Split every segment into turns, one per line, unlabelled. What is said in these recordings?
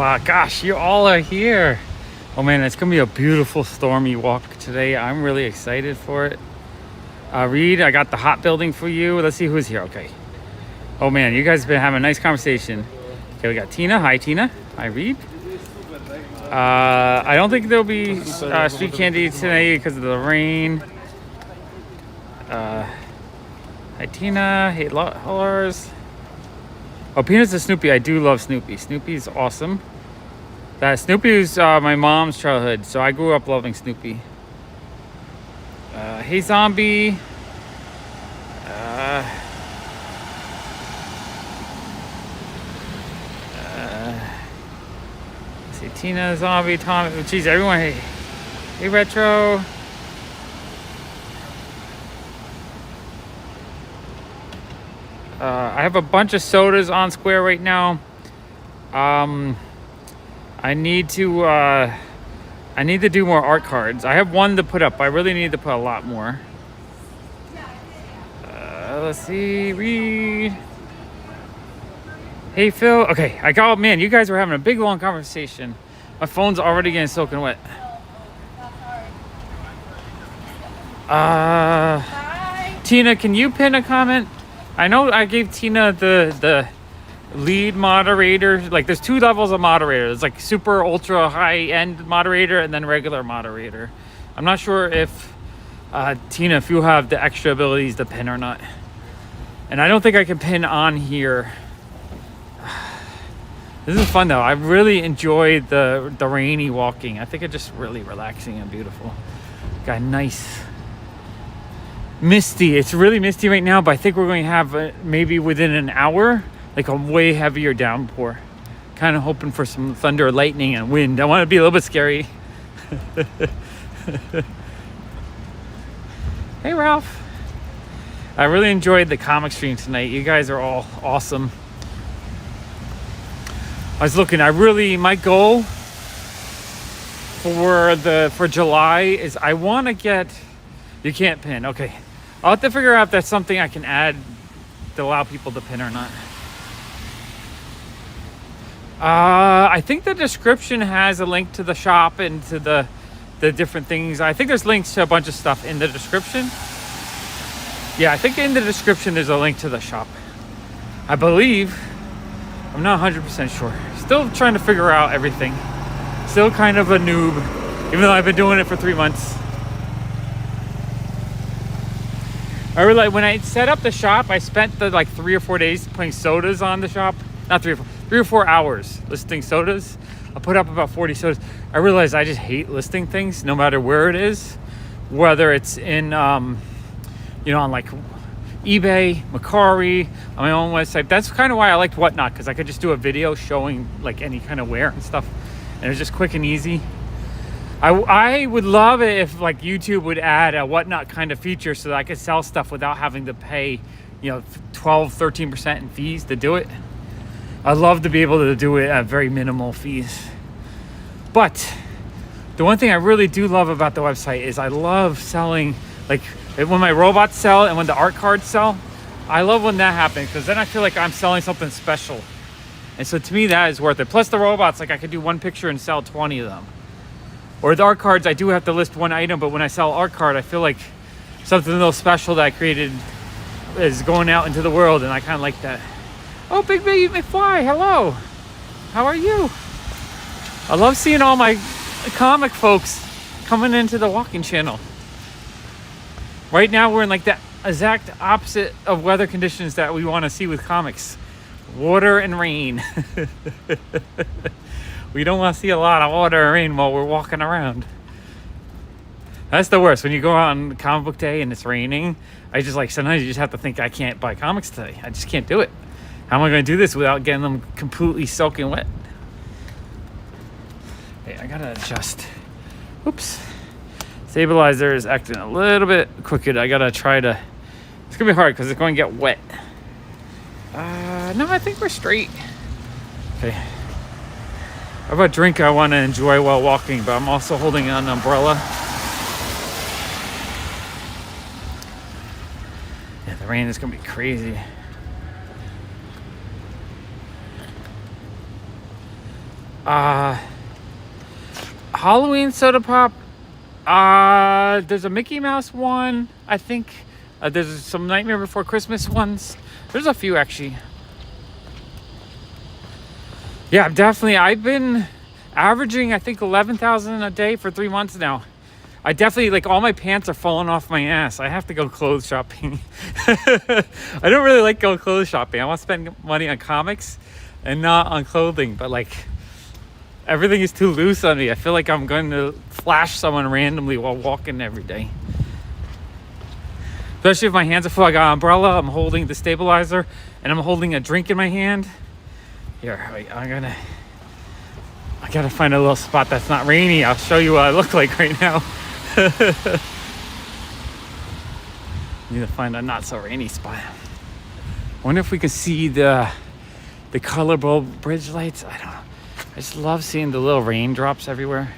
gosh, you all are here. Oh man, it's gonna be a beautiful stormy walk today. I'm really excited for it. Reed, I got the hot building for you. Let's see who's here. Okay. Oh man, you guys have been having a nice conversation. Okay, we got Tina. Hi, Tina. Hi, Reed. I don't think there'll be street candy today because of the rain. Hi, Tina. Hey, Lars. Oh, Peanuts and Snoopy. I do love Snoopy. Snoopy's awesome. Snoopy was my mom's childhood, so I grew up loving Snoopy. Hey, Zombie. Let's see, Tina, Zombie, Tom. Geez, everyone. Hey, hey, Retro. I have a bunch of sodas on Square right now. I need to do more art cards. I have one to put up. I really need to put a lot more. Let's see, Reed. Hey, Phil. Okay, man, you guys were having a big, long conversation. My phone's already getting soaking wet. Tina, can you pin a comment? I know I gave Tina the lead moderator. Like, there's 2 levels of moderator. There's like super ultra high end moderator and then regular moderator. I'm not sure if Tina, if you have the extra abilities to pin or not. And I don't think I can pin on here. This is fun though. I really enjoyed the rainy walking. I think it's just really relaxing and beautiful. Got nice misty. It's really misty right now, but I think we're going to have maybe within an hour like a way heavier downpour. Kind of hoping for some thunder, lightning, and wind. I want to be a little bit scary. Hey, Ralph. I really enjoyed the comic stream tonight. You guys are all awesome. I was looking. My goal for July is I want to get. You can't pin. Okay, I'll have to figure out if that's something I can add to allow people to pin or not. I think the description has a link to the shop and to the different things. I think there's links to a bunch of stuff in the description. Yeah, I think in the description there's a link to the shop. I believe. I'm not 100% sure. Still trying to figure out everything. Still kind of a noob, even though I've been doing it for 3 months. I realized when I set up the shop, I spent the 3 or 4 days putting sodas on the shop. Not 3 or 4 hours listing sodas. I put up about 40 sodas. I realized I just hate listing things, no matter where it is, whether it's in, on like eBay, Mercari, on my own website. That's kind of why I liked Whatnot, because I could just do a video showing like any kind of wear and stuff, and it was just quick and easy. I would love it if like YouTube would add a Whatnot kind of feature so that I could sell stuff without having to pay 12-13% in fees to do it. I'd love to be able to do it at very minimal fees. But the one thing I really do love about the website is I love selling, like when my robots sell and when the art cards sell. I love when that happens, because then I feel like I'm selling something special. And so to me, that is worth it. Plus the robots, like I could do one picture and sell 20 of them. Or the art cards, I do have to list one item, but when I sell art card, I feel like something a little special that I created is going out into the world, and I kind of like that. Oh, Big Baby McFly, hello. How are you? I love seeing all my comic folks coming into the walking channel. Right now, we're in like the exact opposite of weather conditions that we want to see with comics. Water and rain. We don't want to see a lot of water and rain while we're walking around. That's the worst. When you go out on comic book day and it's raining, I just sometimes you just have to think, I can't buy comics today. I just can't do it. How am I going to do this without getting them completely soaking wet? Hey, I got to adjust. Oops. Stabilizer is acting a little bit crooked. I got to try to... It's going to be hard because it's going to get wet. No, I think we're straight. Okay. I have a drink I want to enjoy while walking, but I'm also holding an umbrella. Yeah, the rain is going to be crazy. Uh, Halloween soda pop. There's a Mickey Mouse one, I think. There's some Nightmare Before Christmas ones. There's a few actually. Yeah, definitely. I've been averaging, I think, 11,000 a day for 3 months now. I definitely, like, all my pants are falling off my ass. I have to go clothes shopping. I don't really like going clothes shopping. I want to spend money on comics and not on clothing. But, like, everything is too loose on me. I feel like I'm going to flash someone randomly while walking every day. Especially if my hands are full. I got an umbrella, I'm holding the stabilizer, and I'm holding a drink in my hand. Here, wait, I gotta find a little spot that's not rainy. I'll show you what I look like right now. Need to find a not so rainy spot. I wonder if we can see the colorful bridge lights. I don't know. I just love seeing the little raindrops everywhere.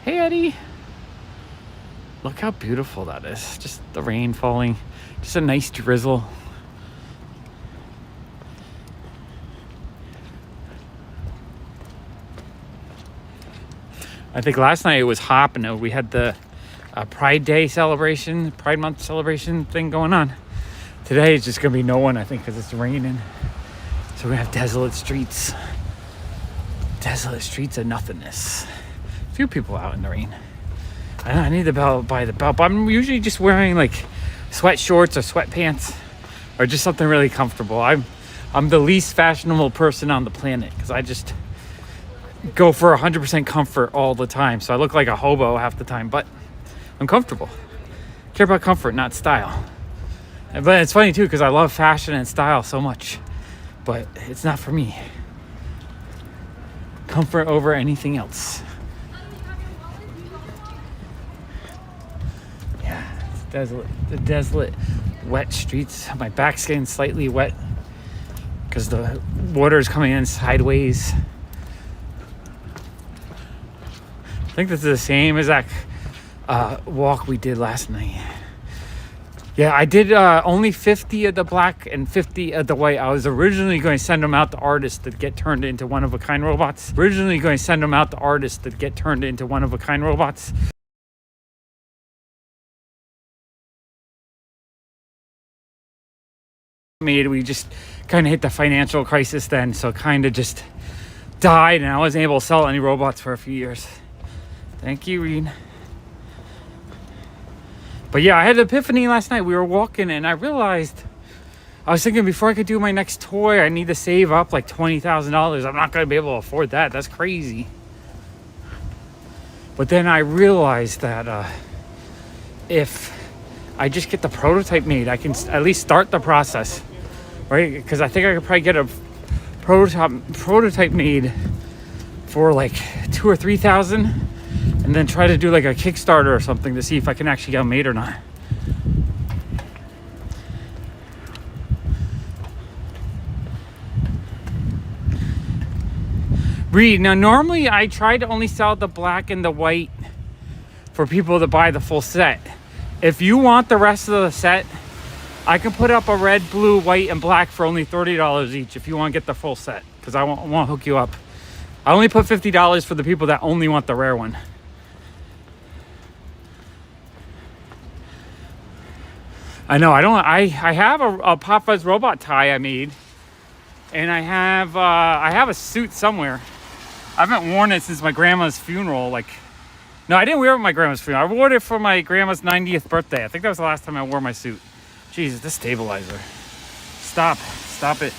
Hey, Eddie. Look how beautiful that is. Just the rain falling. Just a nice drizzle. I think last night it was hopping. We had the Pride Day celebration, Pride Month celebration thing going on. Today it's just going to be no one, I think, because it's raining. So we're going to have desolate streets. Desolate streets of nothingness. A few people out in the rain. I need to buy the belt, but I'm usually just wearing like sweat shorts or sweatpants or just something really comfortable. I'm the least fashionable person on the planet because I just go for 100% comfort all the time. So I look like a hobo half the time, but I'm comfortable. Care about comfort, not style. But it's funny too because I love fashion and style so much, but it's not for me. Comfort over anything else. Yeah, it's desolate. The desolate, wet streets. My back's getting slightly wet because the water is coming in sideways. I think this is the same as that walk we did last night. Yeah, I did only 50 of the black and 50 of the white. I was originally going to send them out to artists that get turned into one-of-a-kind robots. We just kind of hit the financial crisis then, so kind of just died, and I wasn't able to sell any robots for a few years. Thank you, Reed. But yeah, I had an epiphany last night. We were walking and I realized, I was thinking before I could do my next toy, I need to save up like $20,000. I'm not going to be able to afford that. That's crazy. But then I realized that if I just get the prototype made, I can at least start the process, right? Because I think I could probably get a prototype made for like $2,000 or $3,000. And then try to do like a Kickstarter or something to see if I can actually get them made or not. Reed, now normally I try to only sell the black and the white for people to buy the full set. If you want the rest of the set, I can put up a red, blue, white, and black for only $30 each if you want to get the full set. Because I won't hook you up. I only put $50 for the people that only want the rare one. I know, I have a PopFuzz robot tie I made. And I have a suit somewhere. I haven't worn it since my grandma's funeral. No, I didn't wear it at my grandma's funeral. I wore it for my grandma's 90th birthday. I think that was the last time I wore my suit. Jesus, this stabilizer. Stop it.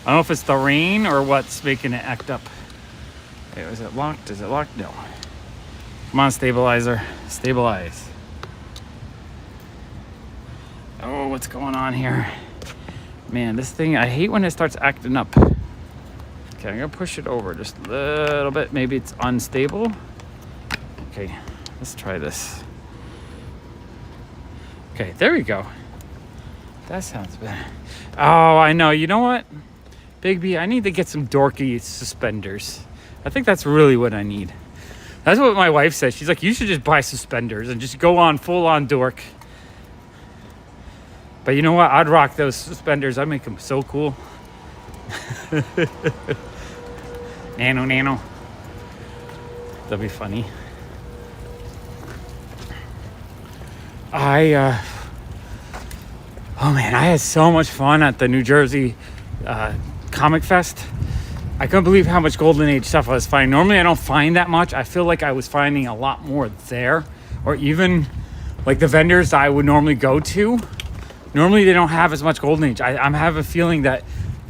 I don't know if it's the rain or what's making it act up. Okay, is it locked? No. Come on, stabilizer. Stabilize. Oh, what's going on here? Man, this thing, I hate when it starts acting up. Okay, I'm gonna push it over just a little bit. Maybe it's unstable. Okay, let's try this. Okay, there we go. That sounds better. Oh, I know. You know what? Big B, I need to get some dorky suspenders. I think that's really what I need. That's what my wife said. She's like, you should just buy suspenders and just go on full on dork. But you know what? I'd rock those suspenders. I'd make them so cool. Nano. That'd be funny. Oh man, I had so much fun at the New Jersey Comic Fest. I couldn't believe how much Golden Age stuff I was finding. Normally I don't find that much. I feel like I was finding a lot more there, or even like the vendors that I would normally go to. Normally they don't have as much Golden Age. I have a feeling that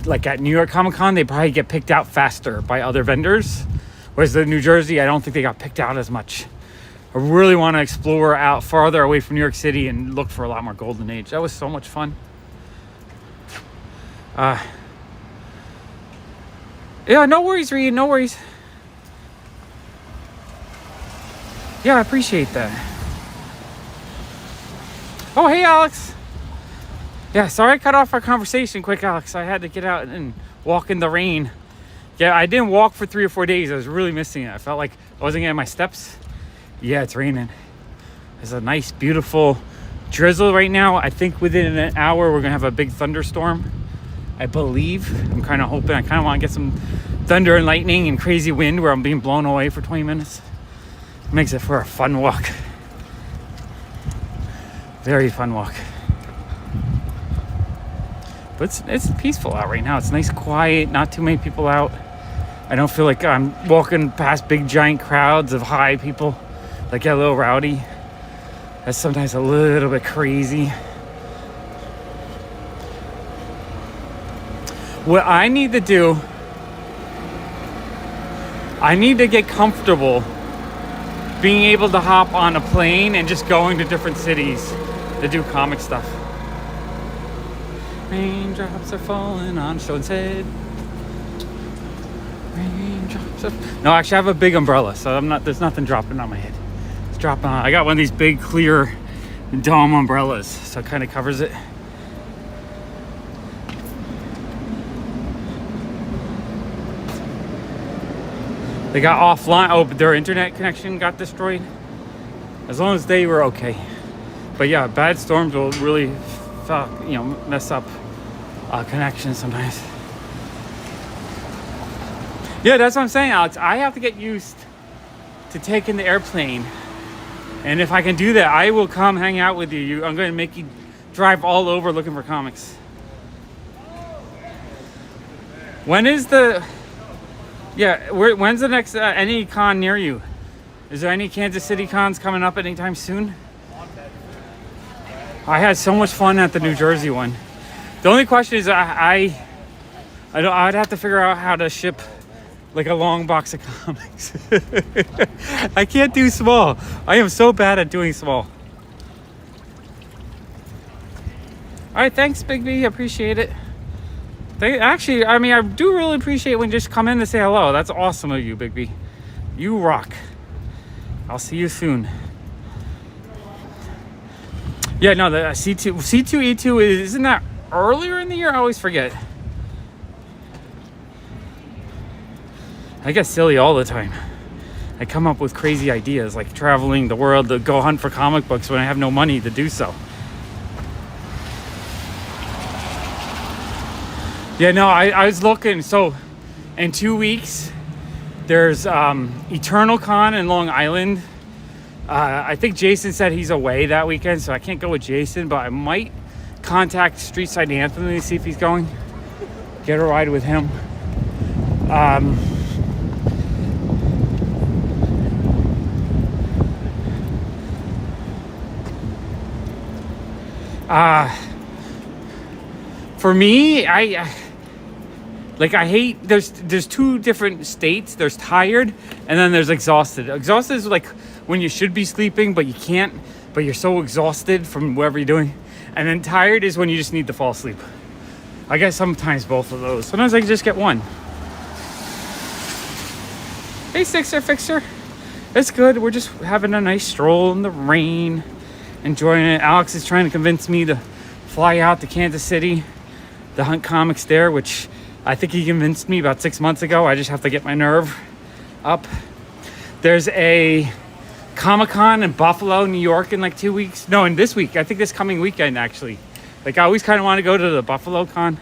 like at New York Comic Con, they probably get picked out faster by other vendors. Whereas the New Jersey, I don't think they got picked out as much. I really want to explore out farther away from New York City and look for a lot more Golden Age. That was so much fun. Yeah, no worries, Reed, no worries. Yeah, I appreciate that. Oh, hey, Alex. Yeah, sorry I cut off our conversation quick, Alex. I had to get out and walk in the rain. Yeah, I didn't walk for 3 or 4 days. I was really missing it. I felt like I wasn't getting my steps. Yeah, it's raining. There's a nice, beautiful drizzle right now. I think within an hour, we're going to have a big thunderstorm. I believe. I'm kind of hoping. I kind of want to get some thunder and lightning and crazy wind where I'm being blown away for 20 minutes. It makes it for a fun walk. Very fun walk. But it's peaceful out right now. It's nice, quiet, not too many people out. I don't feel like I'm walking past big, giant crowds of high people. Like get a little rowdy. That's sometimes a little bit crazy. What I need to do, I need to get comfortable being able to hop on a plane and just going to different cities to do comic stuff. Raindrops are falling on Sean's head. Raindrops are... No, actually I have a big umbrella, so there's nothing dropping on my head. It's dropping on. I got one of these big clear dome umbrellas, so it kind of covers it. They got offline. Oh, their internet connection got destroyed. As long as they were okay. But yeah, bad storms will really mess up connections sometimes. Yeah, that's what I'm saying, Alex. I have to get used to taking the airplane. And if I can do that, I will come hang out with you. I'm going to make you drive all over looking for comics. When is the... Yeah, when's the next any con near you? Is there any Kansas City cons coming up anytime soon? I had so much fun at the New Jersey one. The only question is I'd have to figure out how to ship like a long box of comics. I can't do small. I am so bad at doing small. All right, thanks, Big B. Appreciate it. Actually, I mean, I do really appreciate when you just come in to say hello. That's awesome of you, Big B. You rock. I'll see you soon. Yeah, no, the C2E2 isn't that earlier in the year? I always forget. I get silly all the time. I come up with crazy ideas like traveling the world to go hunt for comic books when I have no money to do so. Yeah, no, I was looking. So in 2 weeks, there's Eternal Con in Long Island. I think Jason said he's away that weekend, so I can't go with Jason, but I might contact Streetside Anthony to see if he's going. Get a ride with him. For me, I hate, there's two different states. There's tired and then there's exhausted. Exhausted is like when you should be sleeping but you can't, but you're so exhausted from whatever you're doing. And then tired is when you just need to fall asleep. I guess sometimes both of those. Sometimes I can just get one. Hey, Sixer Fixer. It's good. We're just having a nice stroll in the rain, enjoying it. Alex is trying to convince me to fly out to Kansas City to hunt comics there, which I think he convinced me about 6 months ago. I just have to get my nerve up. There's a Comic-Con in Buffalo, New York in like 2 weeks. No, in this week. I think this coming weekend, actually. Like, I always kind of want to go to the Buffalo Con.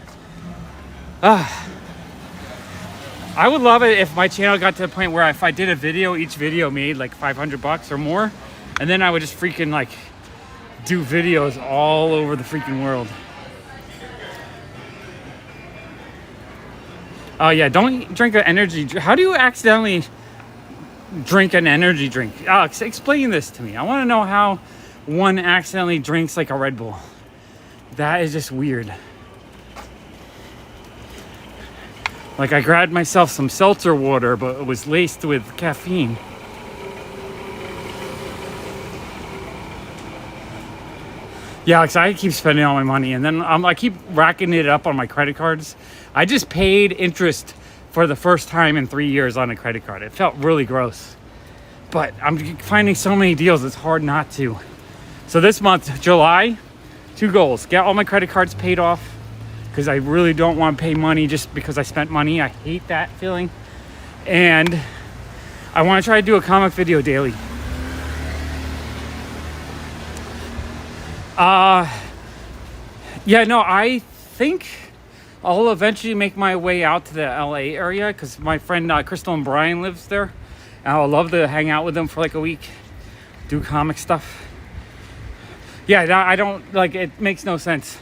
I would love it if my channel got to the point where if I did a video, each video made like $500 or more, and then I would just freaking like do videos all over the freaking world. Oh yeah, don't drink an energy. How do you accidentally drink an energy drink? Alex, explain this to me. I want to know how one accidentally drinks like a Red Bull. That is just weird. Like I grabbed myself some seltzer water, but it was laced with caffeine. Yeah, Alex, I keep spending all my money, and then I keep racking it up on my credit cards. I just paid interest for the first time in 3 years on a credit card. It felt really gross. But I'm finding so many deals, it's hard not to. So this month, July, 2 goals. Get all my credit cards paid off, because I really don't want to pay money just because I spent money. I hate that feeling. And I want to try to do a comic video daily. Yeah, no, I think I'll eventually make my way out to the LA area because my friend Crystal and Brian lives there. And I would love to hang out with them for like a week, do comic stuff. Yeah, I don't, like, it makes no sense.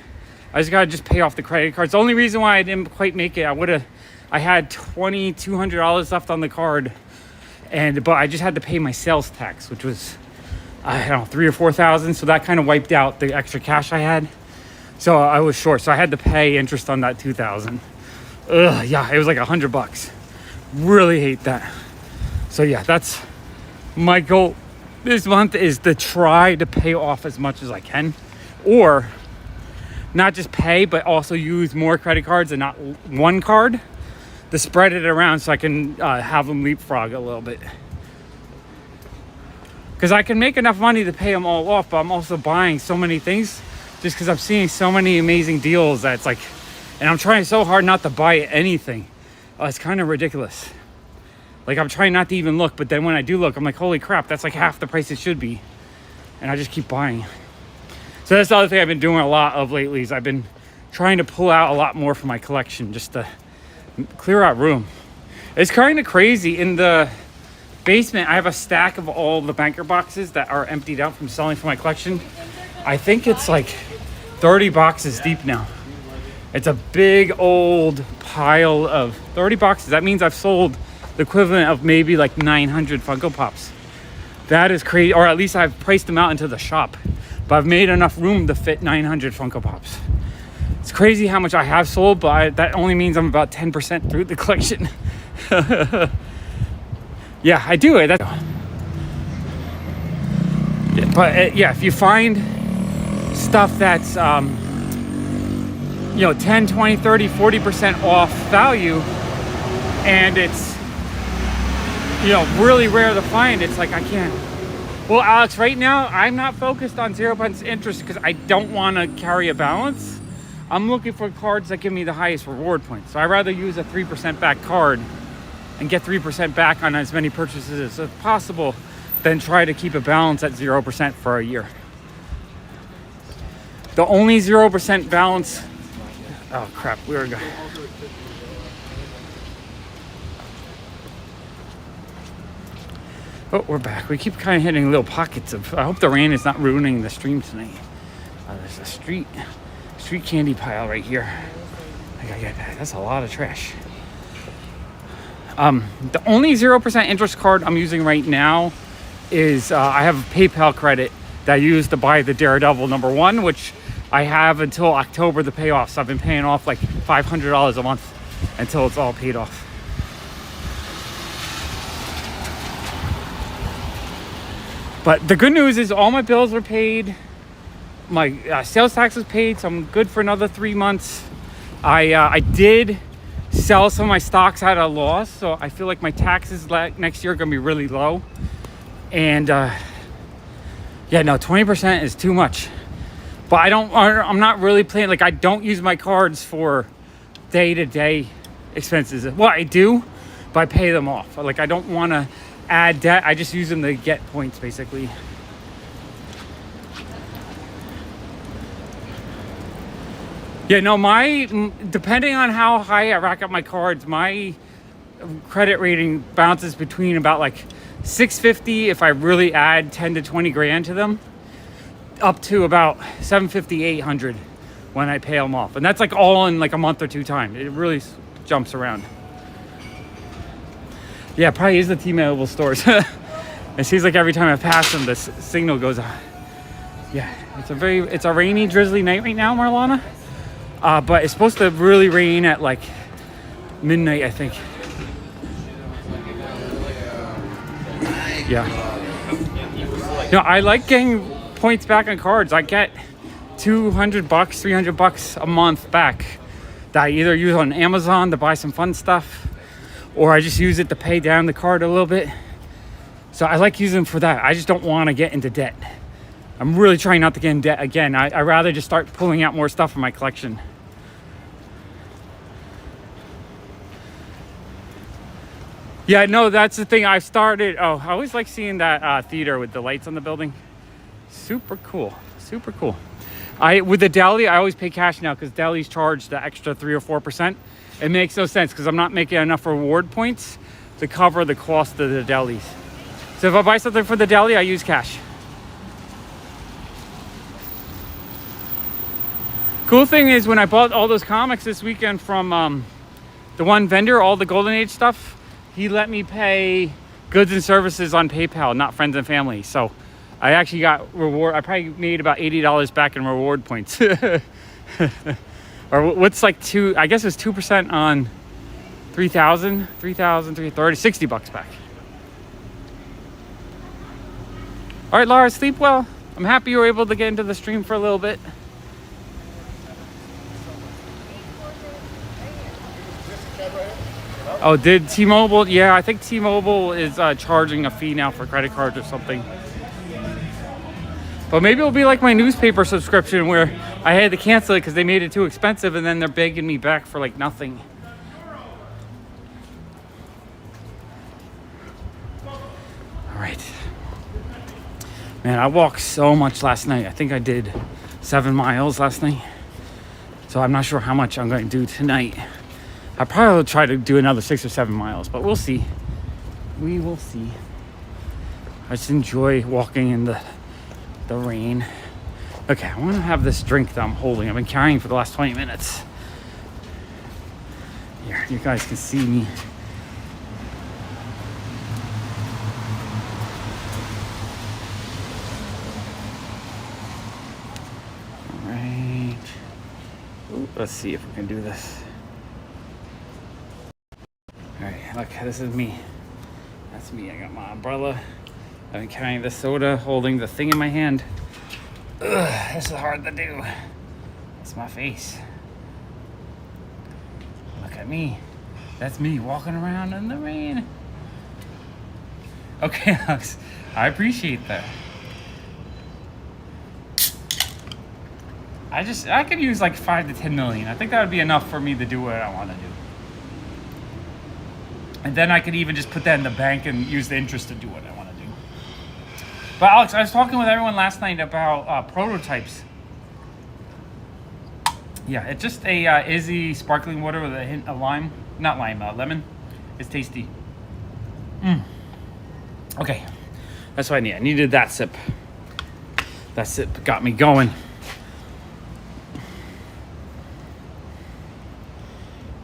I just gotta just pay off the credit cards. The only reason why I didn't quite make it, I had $2,200 left on the card, but I just had to pay my sales tax, which was, I don't know, 3,000 or 4,000. So that kind of wiped out the extra cash I had. So I was short. So I had to pay interest on that 2,000. Yeah, it was like $100. Really hate that. So yeah, that's my goal this month, is to try to pay off as much as I can, or not just pay, but also use more credit cards and not one card, to spread it around so I can have them leapfrog a little bit. Because I can make enough money to pay them all off, but I'm also buying so many things just because I'm seeing so many amazing deals that it's like, and I'm trying so hard not to buy anything. It's kind of ridiculous. Like I'm trying not to even look, but then when I do look, I'm like, holy crap, that's like half the price it should be. And I just keep buying. So that's the other thing I've been doing a lot of lately, is I've been trying to pull out a lot more from my collection just to clear out room. It's kind of crazy. In the basement, I have a stack of all the banker boxes that are emptied out from selling for my collection. I think it's like 30 boxes deep now. It's a big old pile of 30 boxes. That means I've sold the equivalent of maybe like 900 Funko Pops. That is crazy. Or at least I've priced them out into the shop, but I've made enough room to fit 900 Funko Pops. It's crazy how much I have sold, but that only means I'm about 10% through the collection. Yeah, I do it. But yeah, if you find stuff that's 10, 20, 30, 40% off value, and it's really rare to find, it's like I can't. Well, Alex, right now I'm not focused on 0% interest because I don't want to carry a balance. I'm looking for cards that give me the highest reward points. So I'd rather use a 3% back card and get 3% back on as many purchases as possible than try to keep a balance at 0% for a year. The only 0% balance. Oh crap, we were going. Oh, we're back. We keep kind of hitting little pockets of. I hope the rain is not ruining the stream tonight. There's a street candy pile right here. I gotta get that. That's a lot of trash. The only 0% interest card I'm using right now is I have a PayPal credit that I use to buy the Daredevil #1, which I have until October to pay off. So I've been paying off like $500 a month until it's all paid off. But the good news is all my bills are paid. My sales tax was paid, so I'm good for another 3 months. I did sell some of my stocks at a loss, so I feel like my taxes next year are going to be really low. And yeah, no, 20% is too much. But I'm not really playing, like I don't use my cards for day-to-day expenses. Well, I do, but I pay them off. Like I don't want to add debt. I just use them to get points, basically. Yeah, no, depending on how high I rack up my cards, my credit rating bounces between about like 650 if I really add 10 to 20 grand to them, up to about 750, 800 when I pay them off. And that's like all in like a month or two time. It really jumps around. Yeah, probably is the T-Mobile stores. It seems like every time I pass them, this signal goes on. Yeah, it's a rainy, drizzly night right now, Marlana. But it's supposed to really rain at like midnight, I think. Yeah. You know, I like getting points back on cards. I get $200, $300 a month back that I either use on Amazon to buy some fun stuff, or I just use it to pay down the card a little bit. So I like using them for that. I just don't want to get into debt. I'm really trying not to get in debt again. I'd rather just start pulling out more stuff from my collection. Yeah, no, that's the thing. I've started. Oh, I always like seeing that theater with the lights on the building. Super cool. Super cool. With the deli, I always pay cash now because delis charge the extra 3 or 4%. It makes no sense because I'm not making enough reward points to cover the cost of the delis. So if I buy something for the deli, I use cash. Cool thing is when I bought all those comics this weekend from the one vendor, all the Golden Age stuff, he let me pay goods and services on PayPal, not friends and family. So I actually got reward. I probably made about $80 back in reward points. Or what's like I guess it's 2% on 3,000, 330, $60 back. All right, Laura, sleep well. I'm happy you were able to get into the stream for a little bit. Oh, did T-Mobile? Yeah, I think T-Mobile is charging a fee now for credit cards or something. But maybe it'll be like my newspaper subscription where I had to cancel it because they made it too expensive and then they're begging me back for like nothing. All right. Man, I walked so much last night. I think I did 7 miles last night. So I'm not sure how much I'm going to do tonight. I probably will try to do another 6 or 7 miles, but we'll see. We will see. I just enjoy walking in the rain. Okay, I want to have this drink that I'm holding. I've been carrying for the last 20 minutes. Here, you guys can see me. All right. Ooh, let's see if we can do this. All right, look, this is me. That's me. I got my umbrella. I've been carrying the soda, holding the thing in my hand. Ugh, this is hard to do. It's my face. Look at me. That's me walking around in the rain. Okay, Alex, I appreciate that. I could use like 5 to 10 million. I think that would be enough for me to do what I want to do. And then I could even just put that in the bank and use the interest to do what I want to do. But Alex, I was talking with everyone last night about prototypes. Yeah, it's just a Izzy sparkling water with a hint of lime. Not lime, lemon. It's tasty. Okay, that's what I need. I needed that sip. That sip got me going.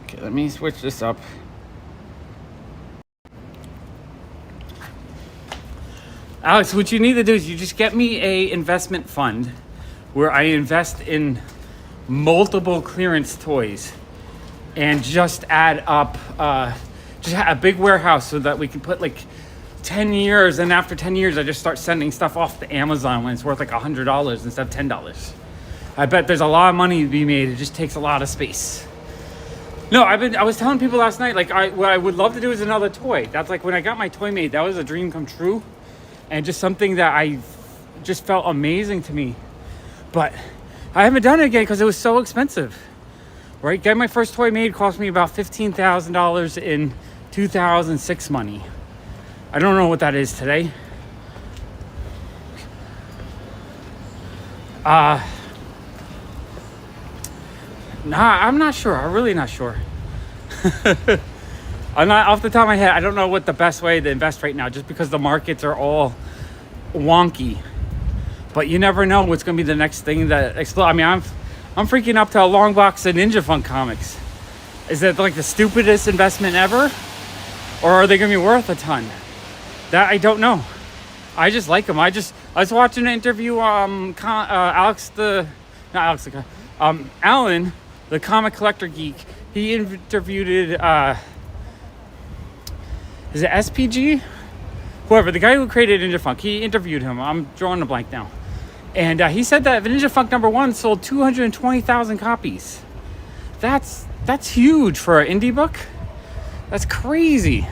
Okay, let me switch this up. Alex, what you need to do is you just get me a investment fund where I invest in multiple clearance toys and just add up just a big warehouse so that we can put like 10 years, and after 10 years I just start sending stuff off to Amazon when it's worth like $100 instead of $10. I bet there's a lot of money to be made. It just takes a lot of space. No, I was telling people last night, like what I would love to do is another toy. That's like when I got my toy made, that was a dream come true. And just something that I just felt amazing to me. But I haven't done it again because it was so expensive. Right? Getting my first toy made cost me about $15,000 in 2006 money. I don't know what that is today. Nah, I'm not sure. I'm really not sure. I'm not off the top of my head. I don't know what the best way to invest right now, just because the markets are all wonky. But you never know what's going to be the next thing that explodes. I mean, I'm freaking up to a long box of Ninja Funk comics. Is it like the stupidest investment ever, or are they going to be worth a ton? That I don't know. I just like them. I was watching an interview. Alan, the comic collector geek. He interviewed is it SPG? Whoever, the guy who created Ninja Funk. He interviewed him. I'm drawing a blank now. And he said that Ninja Funk #1 sold 220,000 copies. That's huge for an indie book. That's crazy.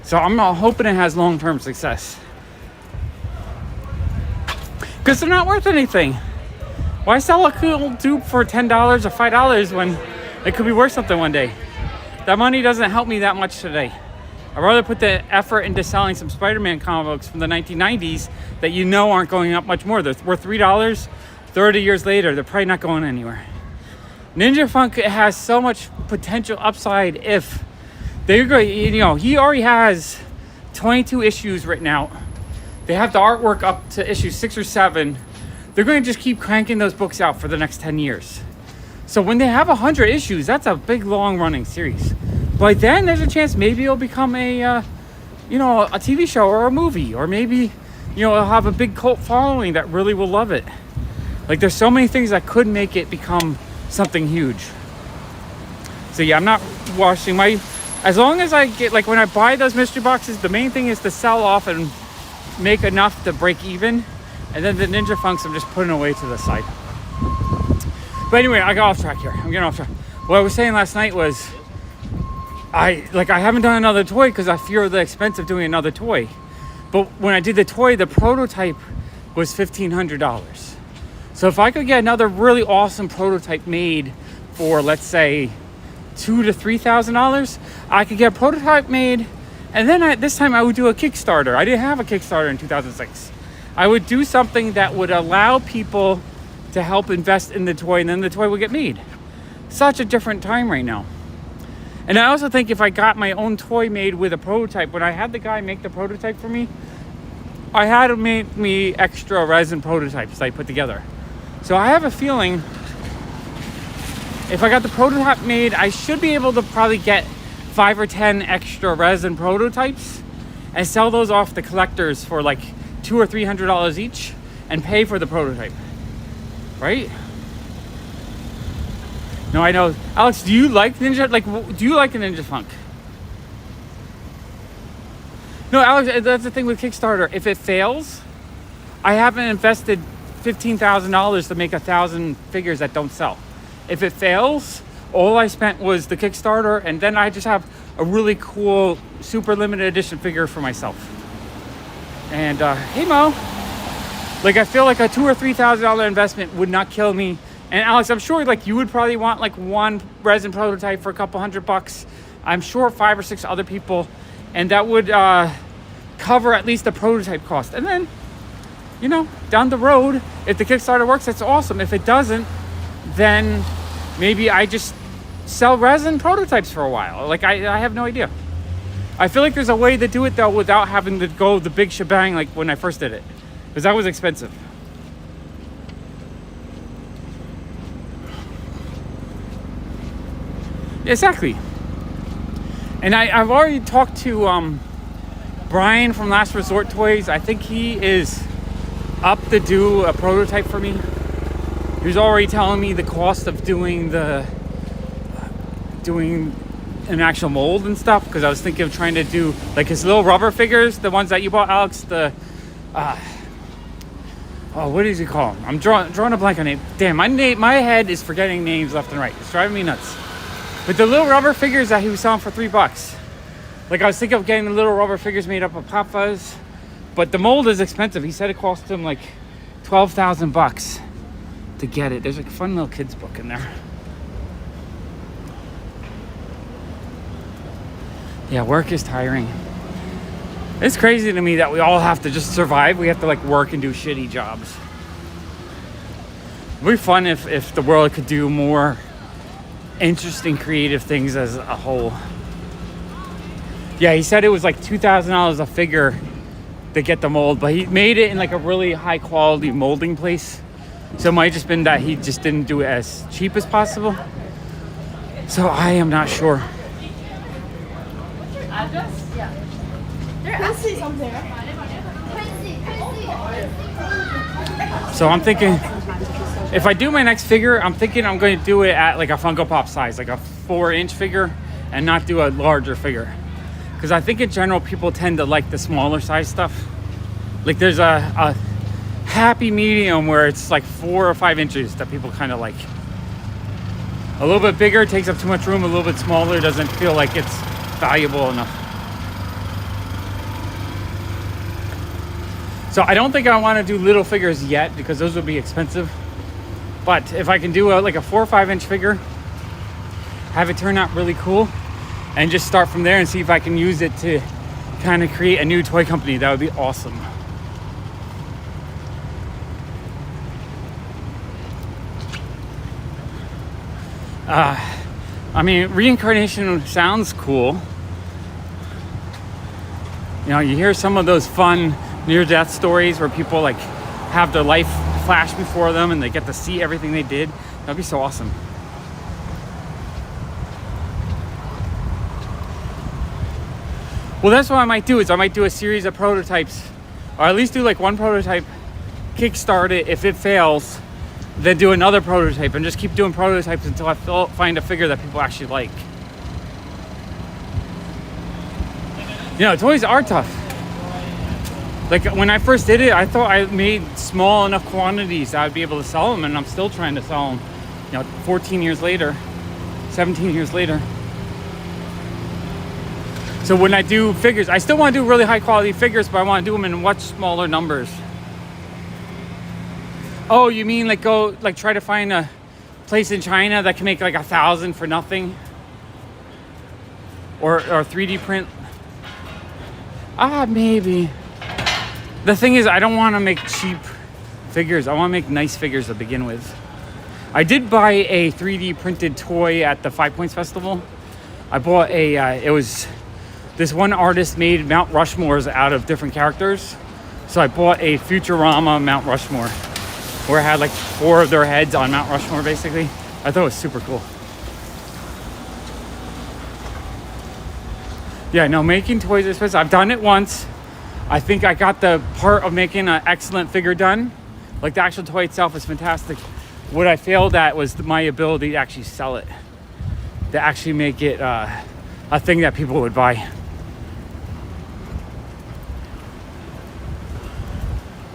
So I'm not hoping it has long-term success. Because they're not worth anything. Why sell a cool dupe for $10 or $5 when it could be worth something one day? That money doesn't help me that much today. I'd rather put the effort into selling some Spider-Man comic books from the 1990s that you know aren't going up much more. They're worth $3. 30 years later, they're probably not going anywhere. Ninja Funk has so much potential upside if they're going. You know, he already has 22 issues written out. They have the artwork up to issue 6 or 7. They're going to just keep cranking those books out for the next 10 years. So when they have 100 issues, that's a big, long-running series. By then, there's a chance maybe it'll become a TV show or a movie, or maybe, it'll have a big cult following that really will love it. Like, there's so many things that could make it become something huge. So yeah, I'm not washing as long as I get, like, when I buy those mystery boxes, the main thing is to sell off and make enough to break even, and then the Ninja Funks I'm just putting away to the side. But anyway, I got off track here. I'm getting off track. What I was saying last night was, I haven't done another toy because I fear the expense of doing another toy. But when I did the toy, the prototype was $1,500. So if I could get another really awesome prototype made for, let's say, $2,000 to $3,000, I could get a prototype made, and then this time I would do a Kickstarter. I didn't have a Kickstarter in 2006. I would do something that would allow people to help invest in the toy, and then the toy would get made. Such a different time right now. And I also think if I got my own toy made with a prototype, when I had the guy make the prototype for me, I had him make me extra resin prototypes that I put together. So I have a feeling if I got the prototype made, I should be able to probably get 5 or 10 extra resin prototypes and sell those off to collectors for like $200 or $300 each and pay for the prototype. Right? No, I know. Alex, do you like Ninja? Do you like a Ninja Funk? No, Alex, that's the thing with Kickstarter. If it fails, I haven't invested $15,000 to make 1,000 figures that don't sell. If it fails, all I spent was the Kickstarter, and then I just have a really cool, super limited edition figure for myself. And hey, Mo. I feel like a $2,000 or $3,000 investment would not kill me. And Alex, I'm sure you would probably want one resin prototype for a couple $100. I'm sure 5 or 6 other people, and that would cover at least the prototype cost. And then, down the road, if the Kickstarter works, that's awesome. If it doesn't, then maybe I just sell resin prototypes for a while. I have no idea. I feel like there's a way to do it though without having to go the big shebang like when I first did it, because that was expensive. Exactly. And I've already talked to Brian from Last Resort Toys. I think he is up to do a prototype for me. He was already telling me the cost of doing an actual mold and stuff, because I was thinking of trying to do his little rubber figures, the ones that you bought, Alex, what does he call them? I'm drawing a blank on name. Damn, my head is forgetting names left and right. It's driving me nuts. But the little rubber figures that he was selling for $3. I was thinking of getting the little rubber figures made up of PopFuzz, but the mold is expensive. He said it cost him $12,000 to get it. There's a fun little kids book in there. Yeah, work is tiring. It's crazy to me that we all have to just survive. We have to work and do shitty jobs. It'd be fun if the world could do more interesting, creative things as a whole. Yeah, he said it was like $2,000 a figure to get the mold, but he made it in like a really high quality molding place. So it might just been that he just didn't do it as cheap as possible. So I am not sure.
Address? Yeah. They're asking something.
So I'm thinking, if I do my next figure, I'm thinking I'm going to do it at like a Funko Pop size, like a 4-inch figure, and not do a larger figure. Because I think in general, people tend to like the smaller size stuff. Like there's a happy medium where it's like 4 or 5 inches that people kind of like. A little bit bigger takes up too much room, a little bit smaller doesn't feel like it's valuable enough. So I don't think I want to do little figures yet because those would be expensive. But if I can do like a 4 or 5 inch figure, have it turn out really cool, and just start from there and see if I can use it to kind of create a new toy company, that would be awesome. I mean, reincarnation sounds cool. You know, you hear some of those fun near-death stories where people like have their life flash before them and they get to see everything they did. That'd be so awesome. Well, that's what I might do, is I might do a series of prototypes, or at least do like one prototype, kickstart it. If it fails, then do another prototype, and just keep doing prototypes until I find a figure that people actually like. You know, toys are tough. Like when I first did it, I thought I made small enough quantities that I'd be able to sell them, and I'm still trying to sell them, you know, 14 years later, 17 years later. So when I do figures, I still want to do really high quality figures, but I want to do them in much smaller numbers. Oh, you mean like go, like try to find a place in China that can make like 1,000 for nothing? Or 3D print? Maybe. The thing is, I don't want to make cheap figures. I want to make nice figures to begin with. I did buy a 3D printed toy at the 5 Points Festival. I bought it was, this one artist made Mount Rushmores out of different characters. So I bought a Futurama Mount Rushmore, where it had like 4 of their heads on Mount Rushmore, basically. I thought it was super cool. Yeah, no, making toys is expensive. I've done it once. I think I got the part of making an excellent figure done. Like the actual toy itself is fantastic. What I failed at was my ability to actually sell it, to actually make it a thing that people would buy.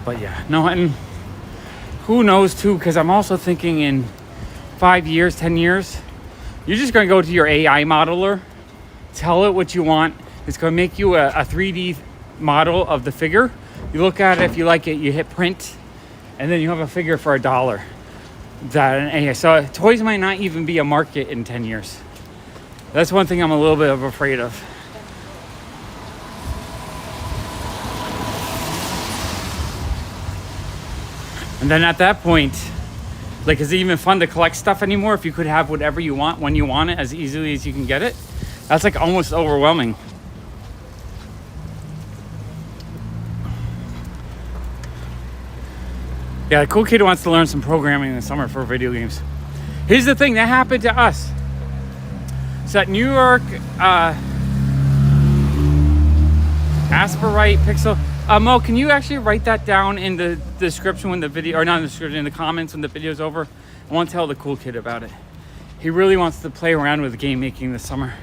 But yeah, no, and who knows too, because I'm also thinking in 5 years, 10 years, you're just going to go to your AI modeler, tell it what you want. It's going to make you a 3D model of the figure. You look at it, if you like it, you hit print, and then you have a figure for $1. So toys might not even be a market in 10 years. That's one thing I'm a little bit afraid of. And then at that point, like, is it even fun to collect stuff anymore if you could have whatever you want when you want it as easily as you can get it? That's like almost overwhelming. Yeah, a cool kid wants to learn some programming in the summer for video games. Here's the thing that happened to us. So at New York, Asperite Pixel. Mo, can you actually write that down in the description when the video, or not in the description, in the comments when the video's over? I want to tell the cool kid about it. He really wants to play around with game making this summer.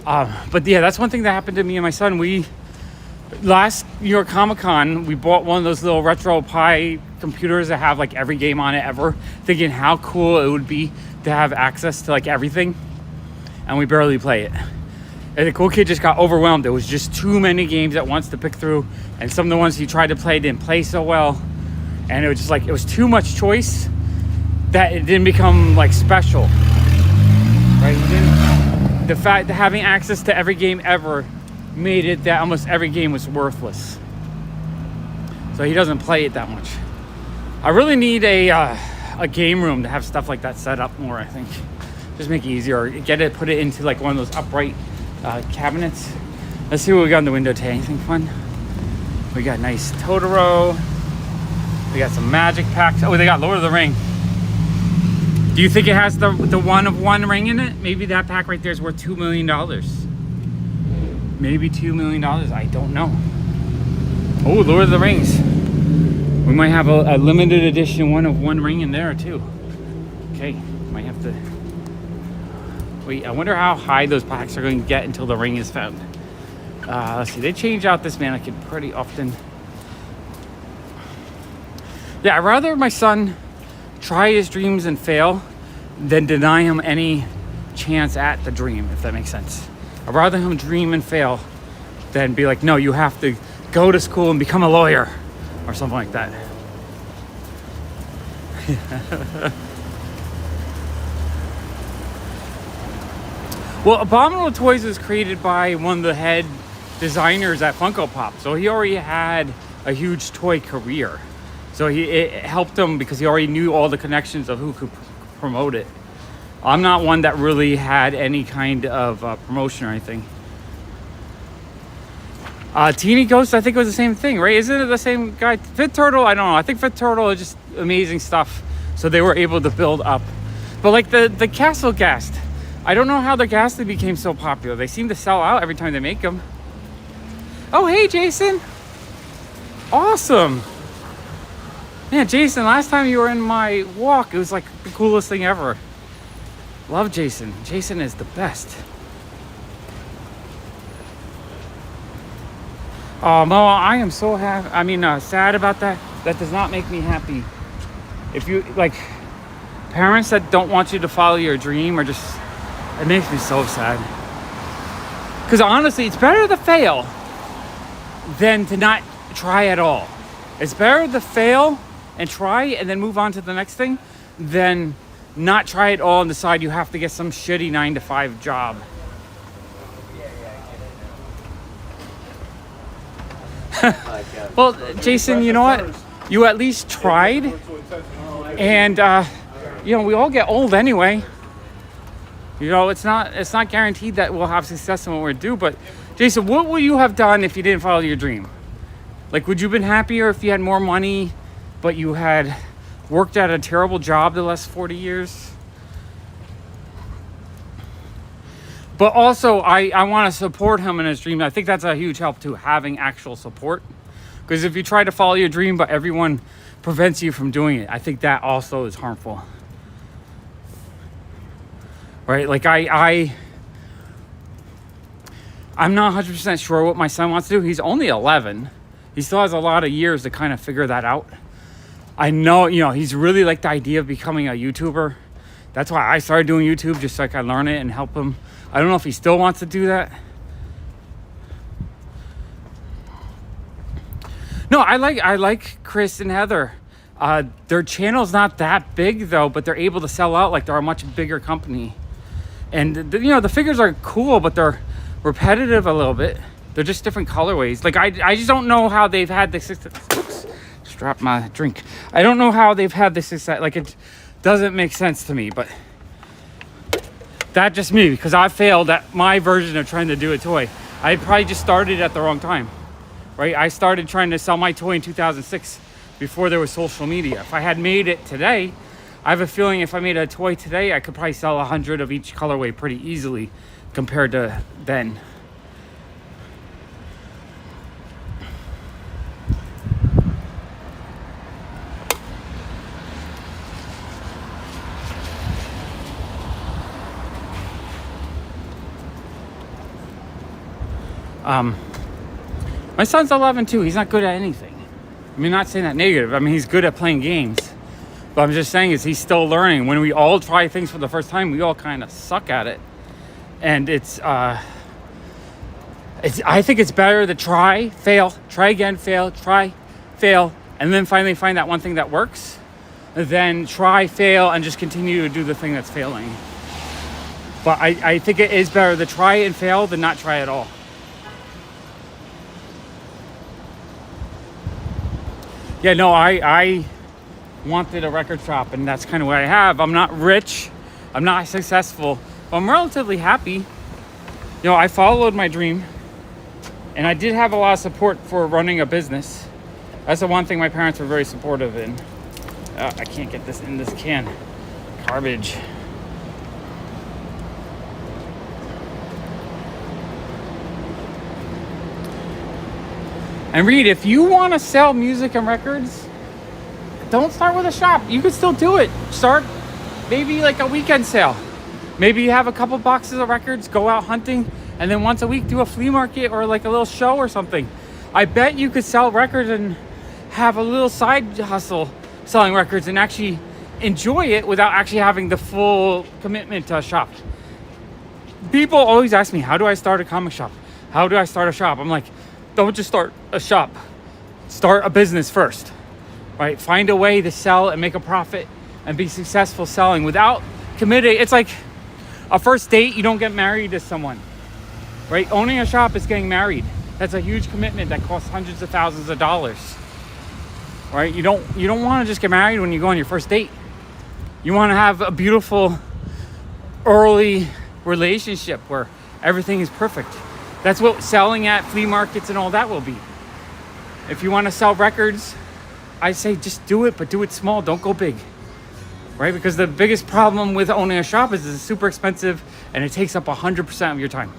But yeah, that's one thing that happened to me and my son. Last New York Comic Con, we bought one of those little retro Pi computers that have like every game on it ever, thinking how cool it would be to have access to like everything. And we barely play it. And the cool kid just got overwhelmed. There was just too many games at once to pick through. And some of the ones he tried to play didn't play so well. And it was just like, it was too much choice that it didn't become like special. Right? The fact that having access to every game ever made it that almost every game was worthless. So he doesn't play it that much. I really need a game room to have stuff like that set up more, I think. Just make it easier. Put it into like one of those upright cabinets. Let's see what we got in the window today. Anything fun? We got nice Totoro. We got some magic packs. Oh, they got Lord of the Ring. Do you think it has the one of one ring in it? Maybe that pack right there is worth $2 million. Maybe $2 million. I don't know. Oh, Lord of the Rings. We might have a limited edition one of one ring in there too. Okay, might have to wait. I wonder how high those packs are going to get until the ring is found. Let's see. They change out this mannequin pretty often. Yeah, I'd rather my son try his dreams and fail than deny him any chance at the dream, if that makes sense. I'd rather him dream and fail than be like, no, you have to go to school and become a lawyer or something like that. Well, Abominable Toys was created by one of the head designers at Funko Pop, so he already had a huge toy career. So it helped him because he already knew all the connections of who could promote it. I'm not one that really had any kind of promotion or anything. Teeny Ghost, I think it was the same thing, right? Isn't it the same guy? Fit Turtle, I don't know. I think Fit Turtle is just amazing stuff. So they were able to build up. But like the Castle Ghast, I don't know how the Ghastly became so popular. They seem to sell out every time they make them. Oh, hey, Jason. Awesome. Man, Jason, last time you were in my walk, it was like the coolest thing ever. Love Jason. Jason is the best. Oh, Mo, I am so happy. I mean, sad about that. That does not make me happy. If you, like, parents that don't want you to follow your dream are just, it makes me so sad. Because honestly, it's better to fail than to not try at all. It's better to fail and try and then move on to the next thing than not try it all and decide you have to get some shitty 9-to-5 job. Well, Jason, you know what? You at least tried. And, you know, we all get old anyway. You know, it's not guaranteed that we'll have success in what we're doing. But, Jason, what would you have done if you didn't follow your dream? Like, would you have been happier if you had more money, but you had worked at a terrible job the last 40 years? But also, I want to support him in his dream. I think that's a huge help too, having actual support. Because if you try to follow your dream, but everyone prevents you from doing it, I think that also is harmful. Right? Like I'm not 100% sure what my son wants to do. He's only 11. He still has a lot of years to kind of figure that out. I know, you know, he's really like the idea of becoming a YouTuber. That's why I started doing YouTube, just so I can learn it and help him. I don't know if he still wants to do that. No, I like Chris and Heather. Their channel's not that big though, but they're able to sell out like they're a much bigger company. And you know, the figures are cool, but they're repetitive a little bit. They're just different colorways. Like I just don't know how they've had the success. Oops, just dropped my drink. I don't know how they've had the success. Like it doesn't make sense to me, but that's just me because I failed at my version of trying to do a toy. I probably just started at the wrong time, right? I started trying to sell my toy in 2006 before there was social media. If I had made it today, I have a feeling if I made a toy today, I could probably sell 100 of each colorway pretty easily compared to then. My son's 11 too. He's not good at anything. I mean, not saying that negative. I mean, he's good at playing games. But I'm just saying is he's still learning. When we all try things for the first time, we all kind of suck at it. And I think it's better to try, fail, try again, fail, try, fail, and then finally find that one thing that works, than try, fail, and just continue to do the thing that's failing. But I think it is better to try and fail than not try at all. Yeah, no, I wanted a record shop, and that's kind of what I have. I'm not rich, I'm not successful, but I'm relatively happy. You know, I followed my dream. And I did have a lot of support for running a business. That's the one thing my parents were very supportive in. I can't get this in this can. Garbage. And Reed, if you want to sell music and records, don't start with a shop. You could still do it. Start maybe like a weekend sale. Maybe you have a couple boxes of records, go out hunting, and then once a week do a flea market or like a little show or something. I bet you could sell records and have a little side hustle selling records and actually enjoy it without actually having the full commitment to a shop. People always ask me, how do I start a comic shop? How do I start a shop? I'm like, don't just start a shop. Start a business first, right? Find a way to sell and make a profit and be successful selling without committing. It's like a first date. You don't get married to someone, right? Owning a shop is getting married. That's a huge commitment that costs hundreds of thousands of dollars, right? You don't want to just get married when you go on your first date. You want to have a beautiful early relationship where everything is perfect. That's what selling at flea markets and all that will be. If you want to sell records, I say just do it, but do it small. Don't go big, right? Because the biggest problem with owning a shop is it's super expensive and it takes up 100% of your time.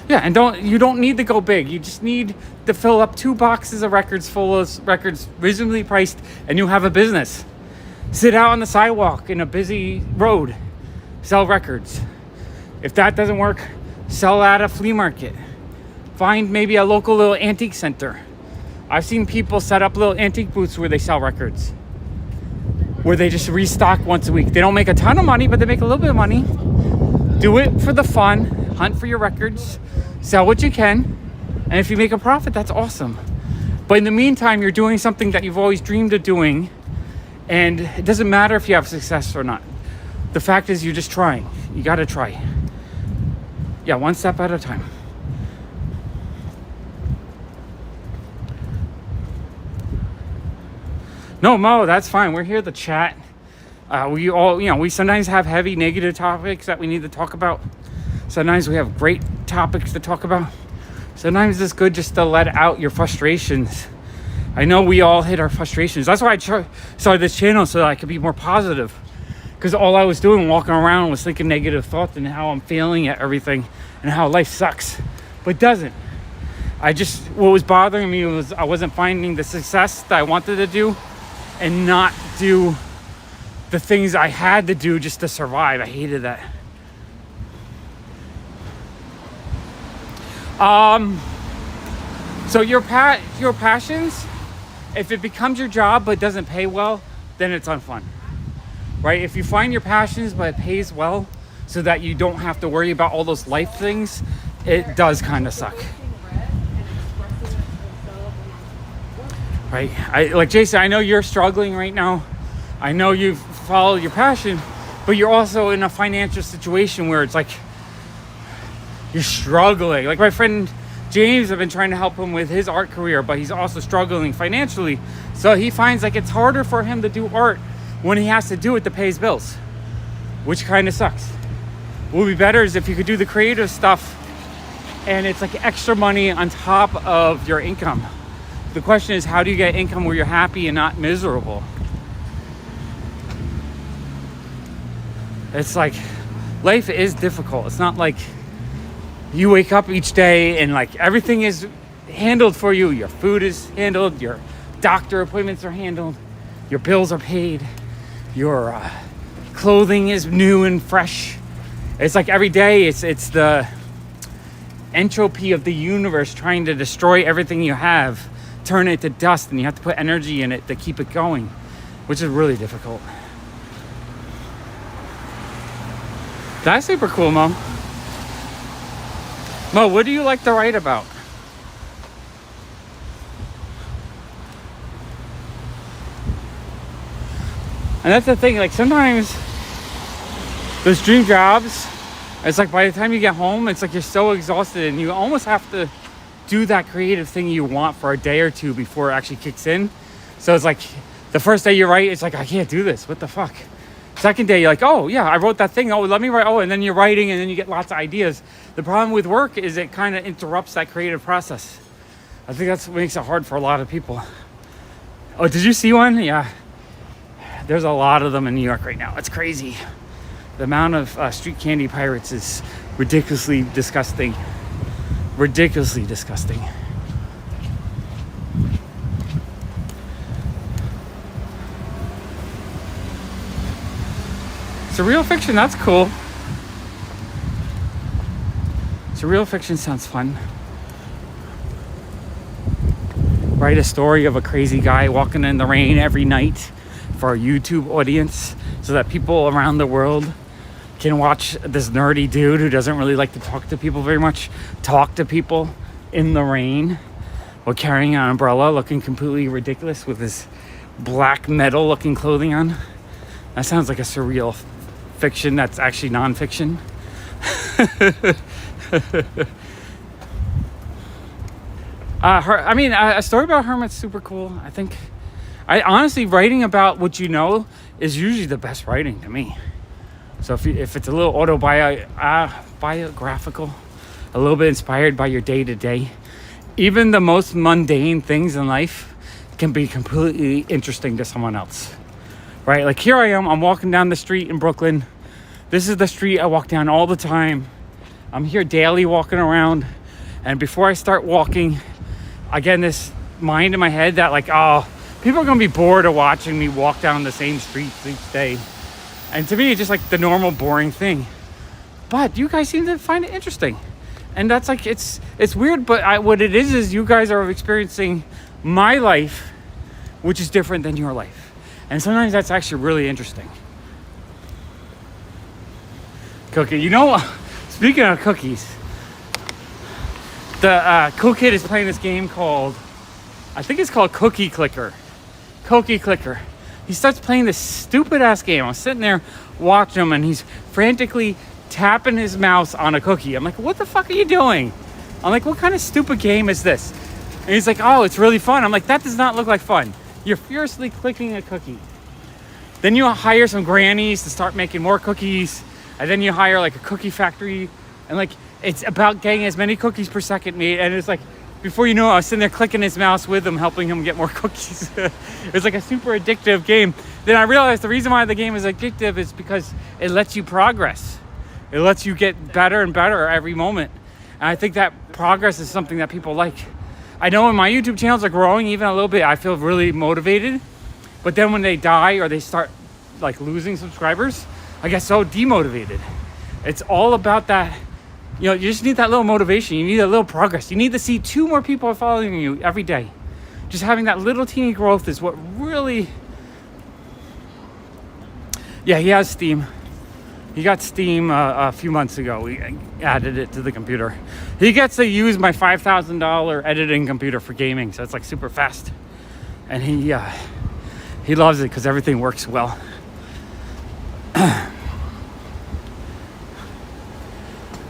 Yeah, and you don't need to go big. You just need to fill up 2 boxes of records full of records reasonably priced, and you'll have a business. Sit out on the sidewalk in a busy road, sell records. If that doesn't work, sell at a flea market. Find maybe a local little antique center. I've seen people set up little antique booths where they sell records, where they just restock once a week. They don't make a ton of money, but they make a little bit of money. Do it for the fun. Hunt for your records. Sell what you can. And if you make a profit, that's awesome. But in the meantime, you're doing something that you've always dreamed of doing. And it doesn't matter if you have success or not. The fact is, you're just trying. You got to try. Yeah, one step at a time. No, Mo, that's fine. We're here to chat. We all, we sometimes have heavy negative topics that we need to talk about. Sometimes we have great topics to talk about. Sometimes it's good just to let out your frustrations. I know we all hit our frustrations. That's why I started this channel, so that I could be more positive. Because all I was doing walking around was thinking negative thoughts and how I'm failing at everything and how life sucks. But it doesn't. What was bothering me was I wasn't finding the success that I wanted to do and not do the things I had to do just to survive. I hated that. So your passions, if it becomes your job but doesn't pay well, then it's unfun, right? If you find your passions but it pays well so that you don't have to worry about all those life things, it does kind of suck, right? Like Jason, I know you're struggling right now. I know you've followed your passion, but you're also in a financial situation where it's like you're struggling. Like my friend James, I've been trying to help him with his art career, but he's also struggling financially. So he finds like it's harder for him to do art when he has to do it to pay his bills, which kind of sucks. What would be better is if you could do the creative stuff and it's like extra money on top of your income. The question is, how do you get income where you're happy and not miserable? It's like life is difficult. It's not like you wake up each day and like everything is handled for you. Your food is handled, your doctor appointments are handled, your bills are paid, your clothing is new and fresh. It's like every day it's the entropy of the universe trying to destroy everything you have, turn it to dust, and you have to put energy in it to keep it going, which is really difficult. That's super cool, Mom. Mo, what do you like to write about? And that's the thing, like sometimes those dream jobs, it's like by the time you get home, it's like you're so exhausted and you almost have to do that creative thing you want for a day or two before it actually kicks in. So it's like the first day you write, it's like, I can't do this. What the fuck? Second day, you're like, oh yeah, I wrote that thing. Oh, let me write. Oh, and then you're writing, and then you get lots of ideas. The problem with work is it kind of interrupts that creative process. I think that's what makes it hard for a lot of people. Oh, did you see one? Yeah. There's a lot of them in New York right now. It's crazy. The amount of street candy pirates is ridiculously disgusting. Ridiculously disgusting. Surreal fiction, that's cool. Surreal fiction sounds fun. Write a story of a crazy guy walking in the rain every night for a YouTube audience so that people around the world can watch this nerdy dude who doesn't really like to talk to people very much talk to people in the rain while carrying an umbrella, looking completely ridiculous with his black metal looking clothing on. That sounds like a surreal fiction that's actually nonfiction. A story about hermit's super cool. I think honestly writing about what you know is usually the best writing to me. So if it's a little biographical, a little bit inspired by your day to day, even the most mundane things in life can be completely interesting to someone else. Right? Like here I am, I'm walking down the street in Brooklyn. This is the street I walk down all the time. I'm here daily walking around. And before I start walking, I get in this mind in my head that like, oh, people are going to be bored of watching me walk down the same streets each day. And to me, it's just like the normal boring thing. But you guys seem to find it interesting. And that's like, it's weird, but what it is you guys are experiencing my life, which is different than your life. And sometimes that's actually really interesting. Cookie, you know, speaking of cookies, the cool kid is playing this game called, I think it's called Cookie Clicker. Cookie Clicker. He starts playing this stupid ass game. I'm sitting there watching him and he's frantically tapping his mouse on a cookie. I'm like, what the fuck are you doing? I'm like, what kind of stupid game is this? And he's like, oh, it's really fun. I'm like, that does not look like fun. You're furiously clicking a cookie. Then you hire some grannies to start making more cookies. And then you hire like a cookie factory. And like, it's about getting as many cookies per second made. And it's like, before you know it, I was sitting there clicking his mouse with him, helping him get more cookies. It was like a super addictive game. Then I realized the reason why the game is addictive is because it lets you progress. It lets you get better and better every moment. And I think that progress is something that people like. I know when my YouTube channels are growing even a little bit, I feel really motivated. But then when they die or they start like losing subscribers, I get so demotivated. It's all about that. You know, you just need that little motivation. You need a little progress. You need to see 2 more people following you every day. Just having that little teeny growth is what really... Yeah, he has Steam. He got Steam a few months ago. We added it to the computer. He gets to use my $5,000 editing computer for gaming, so it's like super fast. And he loves it because everything works well.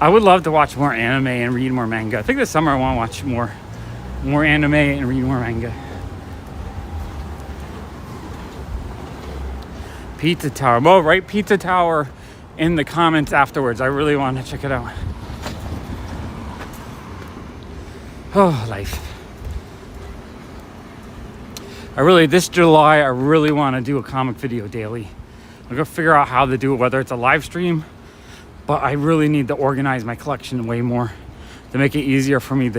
I would love to watch more anime and read more manga. I think this summer I want to watch more anime and read more manga. Pizza Tower. Well, write Pizza Tower in the comments afterwards. I really want to check it out. Oh, life. This July, I really want to do a comic video daily. I'm going to figure out how to do it, whether it's a live stream. But I really need to organize my collection way more to make it easier for me.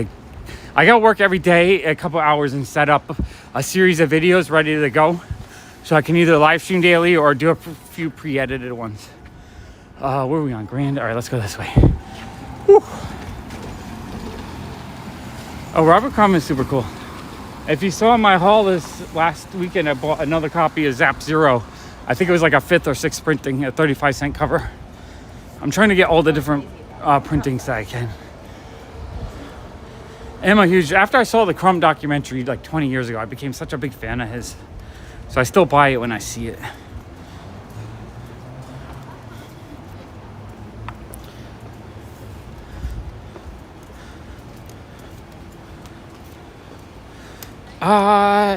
I got to work every day a couple hours and set up a series of videos ready to go. So I can either live stream daily or do a few pre-edited ones. Where are we on? Grand? All right, let's go this way. Whew. Oh, Robert Crumb is super cool. If you saw my haul this last weekend, I bought another copy of Zap Zero. I think it was like a 5th or 6th printing, a 35-cent cover. I'm trying to get all the different printings that I can. And after I saw the Crumb documentary like 20 years ago, I became such a big fan of his. So I still buy it when I see it.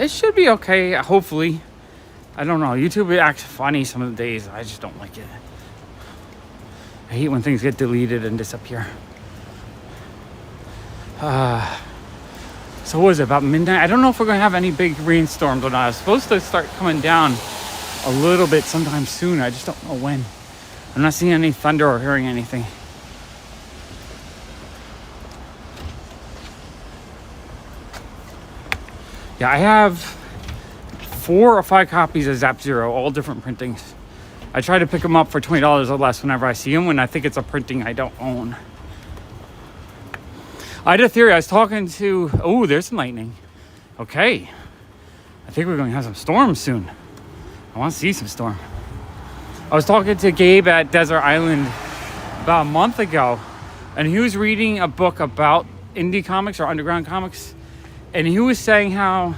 It should be okay, hopefully. I don't know. YouTube acts funny some of the days. I just don't like it. I hate when things get deleted and disappear. So what is it, about midnight? I don't know if we're going to have any big rainstorms or not. It's supposed to start coming down a little bit sometime soon. I just don't know when. I'm not seeing any thunder or hearing anything. Yeah, I have 4 or 5 copies of Zap Zero, all different printings. I try to pick them up for $20 or less whenever I see them, when I think it's a printing I don't own. I had a theory. I was talking to... Oh, there's some lightning. Okay. I think we're going to have some storms soon. I want to see some storm. I was talking to Gabe at Desert Island about a month ago, and he was reading a book about indie comics or underground comics, and he was saying how...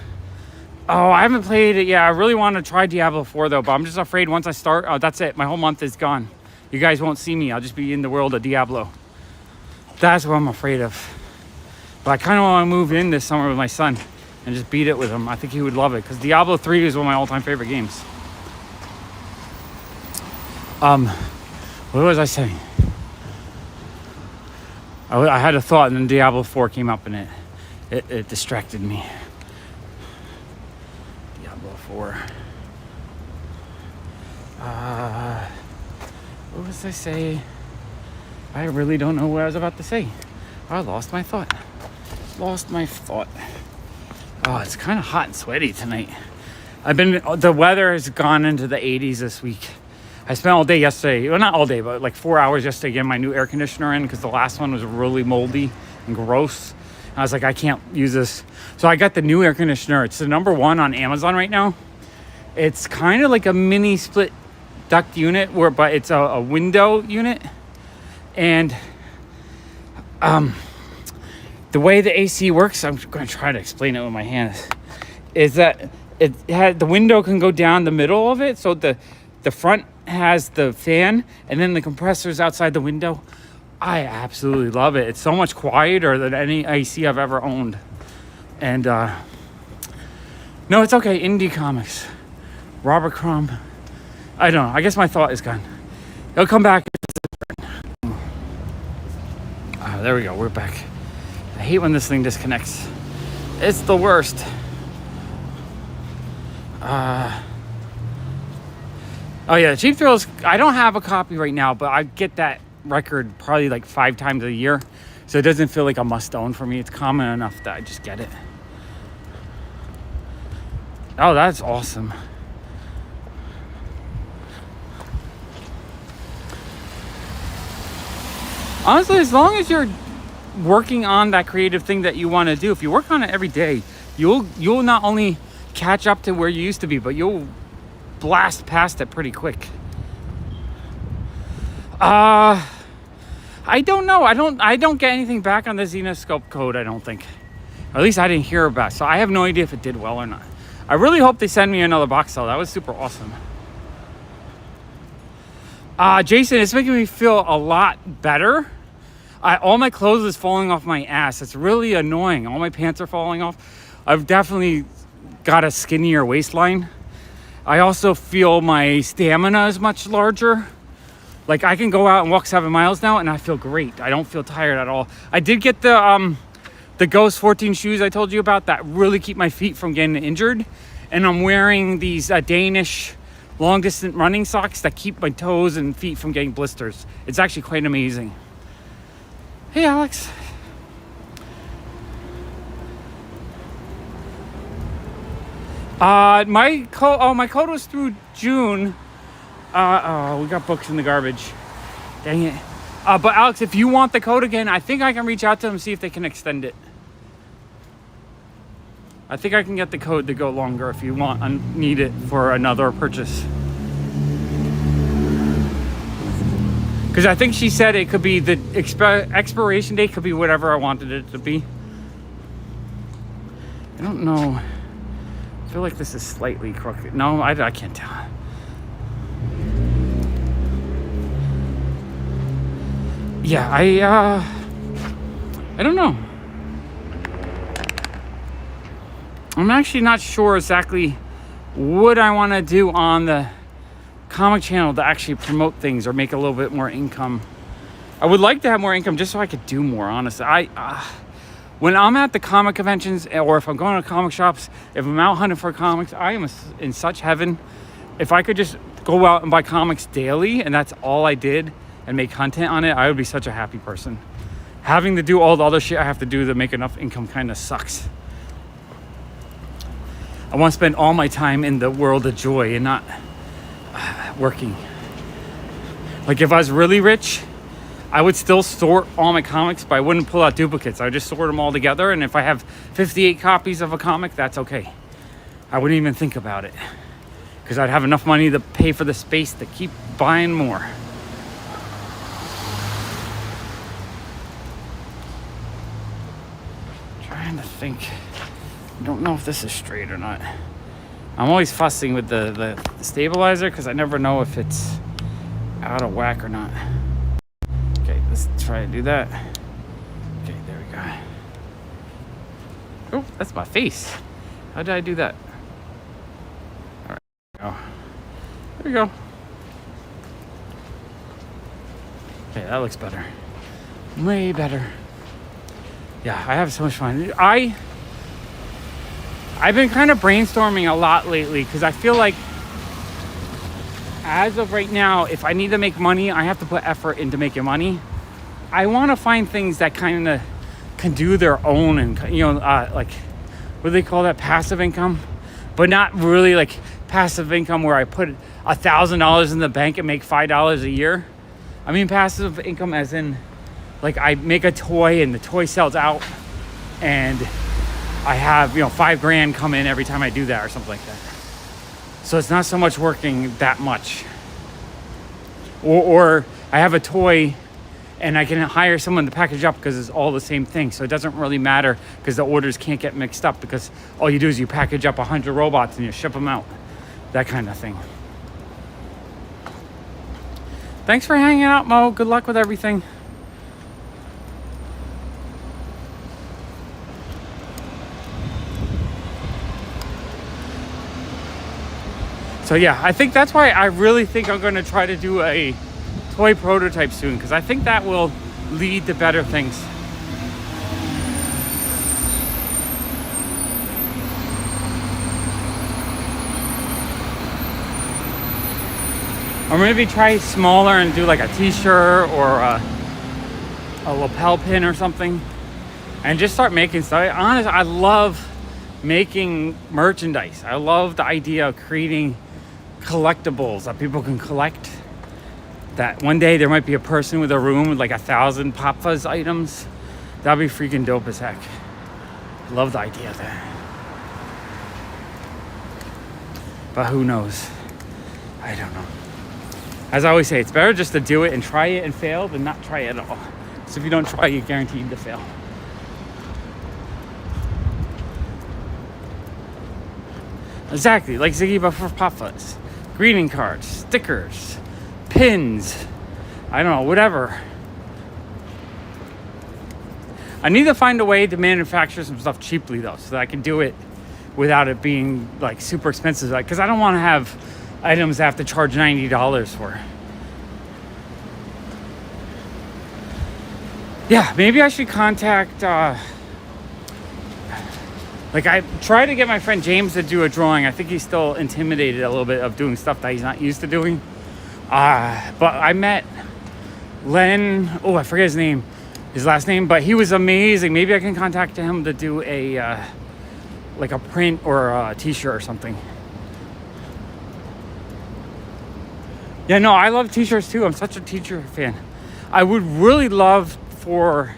Oh, I haven't played it yet. I really want to try Diablo 4, though, but I'm just afraid once I start... Oh, that's it. My whole month is gone. You guys won't see me. I'll just be in the world of Diablo. That's what I'm afraid of. But I kind of want to move in this summer with my son and just beat it with him. I think he would love it, because Diablo 3 is one of my all-time favorite games. What was I saying? I had a thought, and then Diablo 4 came up, and it distracted me. Diablo 4. What was I saying? I really don't know what I was about to say. I lost my thought. Oh, it's kind of hot and sweaty tonight. The weather has gone into the 80s this week. I spent all day yesterday, well, not all day, but like 4 hours yesterday getting my new air conditioner in, because the last one was really moldy and gross. And I was like, I can't use this. So I got the new air conditioner. It's the #1 on Amazon right now. It's kind of like a mini split duct unit, but it's a window unit. And the way the AC works, I'm going to try to explain it with my hands, is that the window can go down the middle of it. So the front has the fan, and then the compressor's outside the window. I absolutely love it. It's so much quieter than any AC I've ever owned. And no, it's okay. Indie comics. Robert Crumb. I don't know. I guess my thought is gone. It'll come back. There we go. We're back. I hate when this thing disconnects. It's the worst. Oh yeah, Cheap Thrills. I don't have a copy right now, but I get that record probably like 5 times a year, so it doesn't feel like a must-own for me. It's common enough that I just get it. Oh, that's awesome. Honestly, as long as you're working on that creative thing that you want to do, if you work on it every day, you'll not only catch up to where you used to be, but you'll blast past it pretty quick. I don't know. I don't get anything back on the Xenoscope code, I don't think. Or at least I didn't hear about it, so I have no idea if it did well or not. I really hope they send me another box though. That was super awesome. Jason, it's making me feel a lot better. All my clothes is falling off my ass. It's really annoying. All my pants are falling off. I've definitely got a skinnier waistline. I also feel my stamina is much larger. Like, I can go out and walk 7 miles now, and I feel great. I don't feel tired at all. I did get the Ghost 14 shoes I told you about that really keep my feet from getting injured. And I'm wearing these Danish long-distance running socks that keep my toes and feet from getting blisters. It's actually quite amazing. Hey, Alex. My code was through June. We got books in the garbage. Dang it. But Alex, if you want the code again, I think I can reach out to them and see if they can extend it. I think I can get the code to go longer if you need it for another purchase. Because I think she said it could be the expiration date could be whatever I wanted it to be. I don't know. I feel like this is slightly crooked. No, I can't tell. Yeah, I don't know. I'm actually not sure exactly would I want to do on the comic channel to actually promote things or make a little bit more income? I would like to have more income just so I could do more, honestly. When I'm at the comic conventions or if I'm going to comic shops, if I'm out hunting for comics, I am in such heaven. If I could just go out and buy comics daily and that's all I did and make content on it, I would be such a happy person. Having to do all the other shit I have to do to make enough income kind of sucks. I want to spend all my time in the world of joy and not working. Like if I was really rich, I would still sort all my comics, but I wouldn't pull out duplicates. I would just sort them all together, and if I have 58 copies of a comic, that's okay. I wouldn't even think about it because I'd have enough money to pay for the space to keep buying more. Trying to think. I don't know if this is straight or not. I'm always fussing with the stabilizer because I never know if it's out of whack or not. Okay, let's try to do that. Okay, there we go. Oh, that's my face. How did I do that? All right, there we go. Okay, that looks better. Way better. Yeah, I have so much fun. I've been kind of brainstorming a lot lately because I feel like as of right now, if I need to make money, I have to put effort into making money. I want to find things that kind of can do their own and, like, what do they call that? Passive income, but not really like passive income where I put $1,000 in the bank and make $5 a year. I mean, passive income as in like I make a toy and the toy sells out and I have, $5,000 come in every time I do that or something like that. So it's not so much working that much. Or I have a toy and I can hire someone to package up because it's all the same thing. So it doesn't really matter because the orders can't get mixed up because all you do is you package up 100 robots and you ship them out. That kind of thing. Thanks for hanging out, Mo. Good luck with everything. So yeah, I think that's why I really think I'm going to try to do a toy prototype soon because I think that will lead to better things. Or maybe try smaller and do like a t-shirt or a lapel pin or something and just start making stuff. Honestly, I love making merchandise. I love the idea of creating collectibles that people can collect. That one day there might be a person with a room with like 1,000 PopFuzz items. That'd be freaking dope as heck. Love the idea of that. But who knows? I don't know. As I always say, it's better just to do it and try it and fail than not try it at all. So if you don't try, you're guaranteed to fail. Exactly, like Ziggy but for PopFuzz. Greeting cards, stickers, pins, I don't know, whatever. I need to find a way to manufacture some stuff cheaply though, so that I can do it without it being like super expensive. Like, because I don't want to have items I have to charge $90 for. Yeah, maybe I should contact like I tried to get my friend James to do a drawing. I think he's still intimidated a little bit of doing stuff that he's not used to doing. But I met Len, I forget his last name, but he was amazing. Maybe I can contact him to do a like a print or a t-shirt or something. Yeah, no, I love t-shirts too. I'm such a t-shirt fan. I would really love for...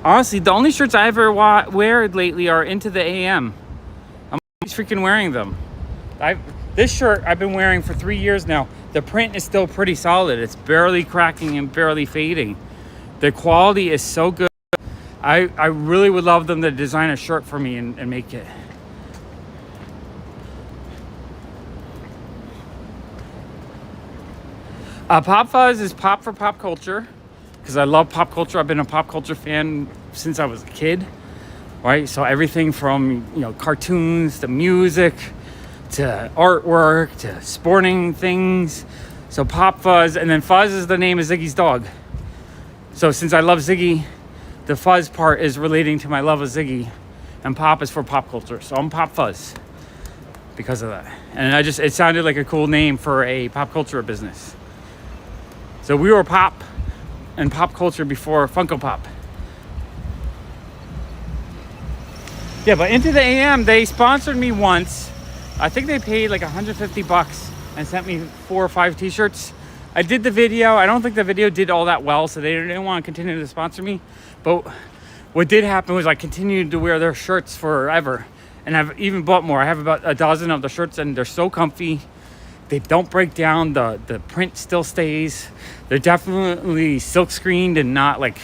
Honestly, the only shirts I ever wear lately are Into the AM. I'm always freaking wearing them. This shirt I've been wearing for 3 years now. The print is still pretty solid. It's barely cracking and barely fading. The quality is so good. I really would love them to design a shirt for me and make it. PopFuzz is pop for pop culture. Because I love pop culture. I've been a pop culture fan since I was a kid, right? So everything from, cartoons to music to artwork to sporting things. So PopFuzz, and then Fuzz is the name of Ziggy's dog. So since I love Ziggy, the Fuzz part is relating to my love of Ziggy, and Pop is for pop culture. So I'm PopFuzz because of that. And it sounded like a cool name for a pop culture business. So we were pop and pop culture before Funko Pop. Yeah, but Into the AM, they sponsored me once. I think they paid like $150 and sent me 4 or 5 t-shirts. I did the video. I don't think the video did all that well, so they didn't want to continue to sponsor me. But what did happen was I continued to wear their shirts forever. And I've even bought more. I have about a dozen of the shirts, and they're so comfy. They don't break down. The print still stays. They're definitely silk screened and not like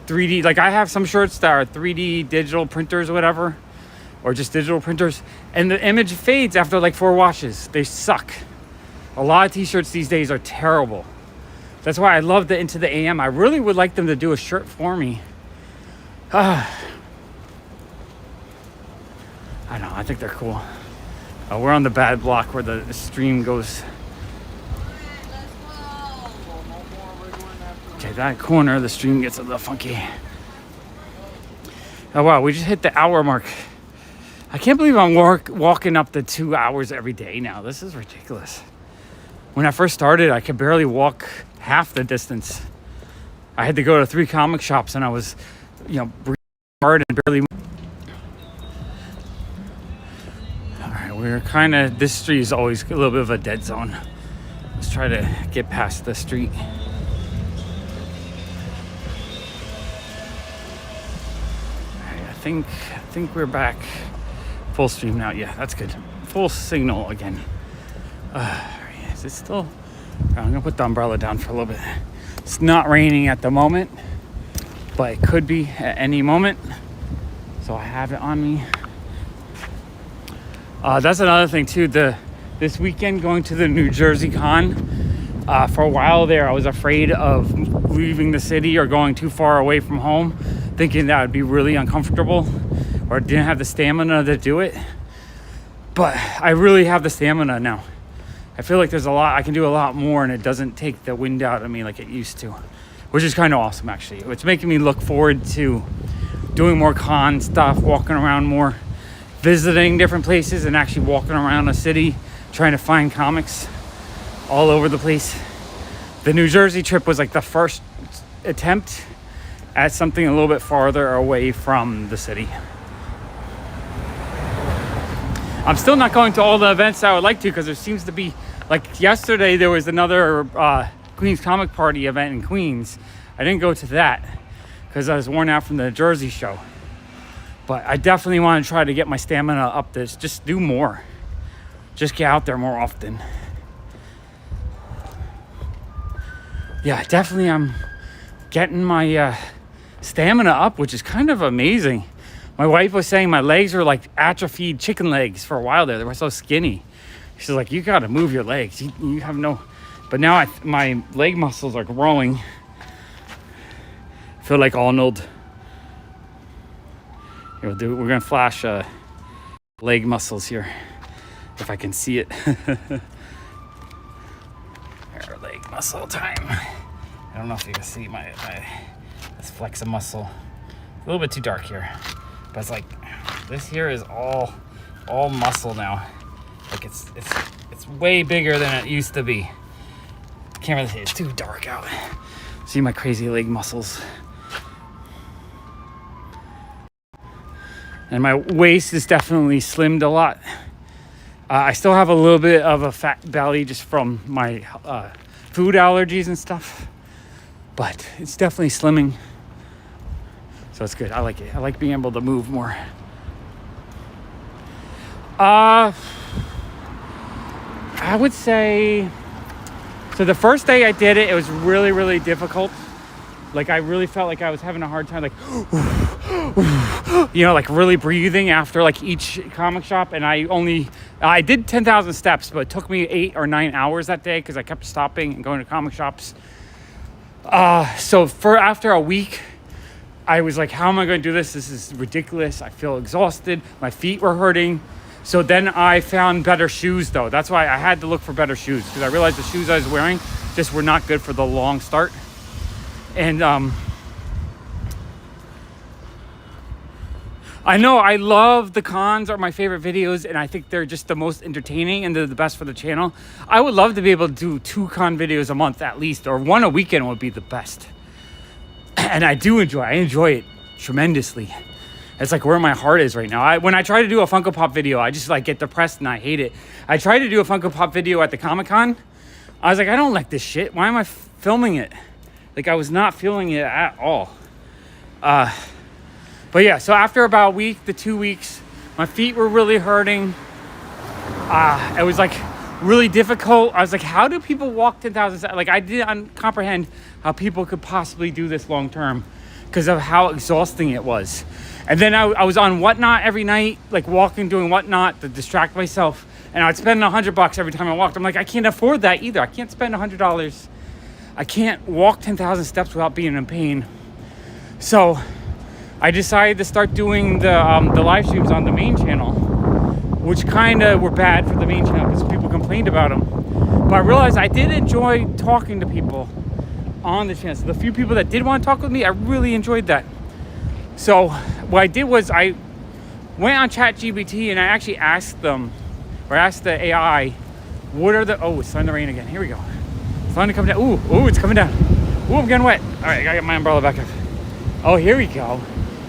3D. Like I have some shirts that are 3D digital printers or whatever, or just digital printers, and the image fades after like 4 washes. They suck. A lot of t-shirts these days are terrible. That's why I love the Into the AM. I really would like them to do a shirt for me. I know, I think they're cool. We're on the bad block where the stream goes. Okay, that corner, the stream gets a little funky. Oh wow, we just hit the hour mark. I can't believe I'm walking up to 2 hours every day now. This is ridiculous. When I first started, I could barely walk half the distance. I had to go to 3 comic shops, and I was, breathing hard and barely. We're kind of, this street is always a little bit of a dead zone. Let's try to get past the street. I think we're back full stream now. Yeah, that's good. Full signal again. Is it still? I'm gonna put the umbrella down for a little bit. It's not raining at the moment, but it could be at any moment. So I have it on me. That's another thing too. This weekend going to the New Jersey Con. For a while there, I was afraid of leaving the city or going too far away from home, thinking that would be really uncomfortable or didn't have the stamina to do it. But I really have the stamina now. I feel like I can do a lot more, and it doesn't take the wind out of me like it used to, which is kind of awesome actually. It's making me look forward to doing more con stuff, walking around more, visiting different places, and actually walking around a city trying to find comics all over the place. The New Jersey trip was like the first attempt at something a little bit farther away from the city. I'm still not going to all the events I would like to, because there seems to be, like yesterday there was another Queens Comic Party event in Queens. I didn't go to that because I was worn out from the Jersey show. But I definitely want to try to get my stamina up this. Just do more. Just get out there more often. Yeah, definitely I'm getting my stamina up, which is kind of amazing. My wife was saying my legs were like atrophied chicken legs for a while there. They were so skinny. She's like, you got to move your legs. You have no... But now my leg muscles are growing. I feel like Arnold. We're gonna flash leg muscles here, if I can see it. Our leg muscle time. I don't know if you can see let's flex a muscle. A little bit too dark here, but it's like this here is all muscle now. Like it's way bigger than it used to be. Can't really see, it's too dark out. See my crazy leg muscles. And my waist is definitely slimmed a lot. I still have a little bit of a fat belly just from my food allergies and stuff. But it's definitely slimming. So it's good. I like it. I like being able to move more. I would say... So the first day I did it, it was really, really difficult. Like I really felt like I was having a hard time, like, like really breathing after like each comic shop. And I did 10,000 steps, but it took me 8 or 9 hours that day because I kept stopping and going to comic shops. So after a week, I was like, how am I going to do this? This is ridiculous. I feel exhausted. My feet were hurting. So then I found better shoes though. That's why I had to look for better shoes, because I realized the shoes I was wearing just were not good for the long start. And I know I love the cons are my favorite videos, and I think they're just the most entertaining and they're the best for the channel. I would love to be able to do 2 con videos a month at least, or 1 a weekend would be the best. And I enjoy it tremendously. It's like where my heart is right now. When I try to do a Funko Pop video, I just like get depressed and I hate it. I tried to do a Funko Pop video at the Comic-Con. I was like, I don't like this shit. Why am I filming it? Like, I was not feeling it at all. But yeah, so after about a week to 2 weeks, my feet were really hurting. It was like really difficult. I was like, how do people walk 10,000 steps? Like, I didn't comprehend how people could possibly do this long term because of how exhausting it was. And then I was on Whatnot every night, like walking, doing Whatnot to distract myself. And I'd spend $100 every time I walked. I'm like, I can't afford that either. I can't spend $100. I can't walk 10,000 steps without being in pain. So I decided to start doing the live streams on the main channel, which kind of were bad for the main channel because people complained about them. But I realized I did enjoy talking to people on the channel. So the few people that did want to talk with me, I really enjoyed that. So what I did was I went on ChatGPT and I actually asked them, or asked the AI, what are the, oh, it's starting to rain again. Here we go. It's starting to come down. Ooh, it's coming down. Ooh, I'm getting wet. All right, I gotta get my umbrella back up. Oh, here we go.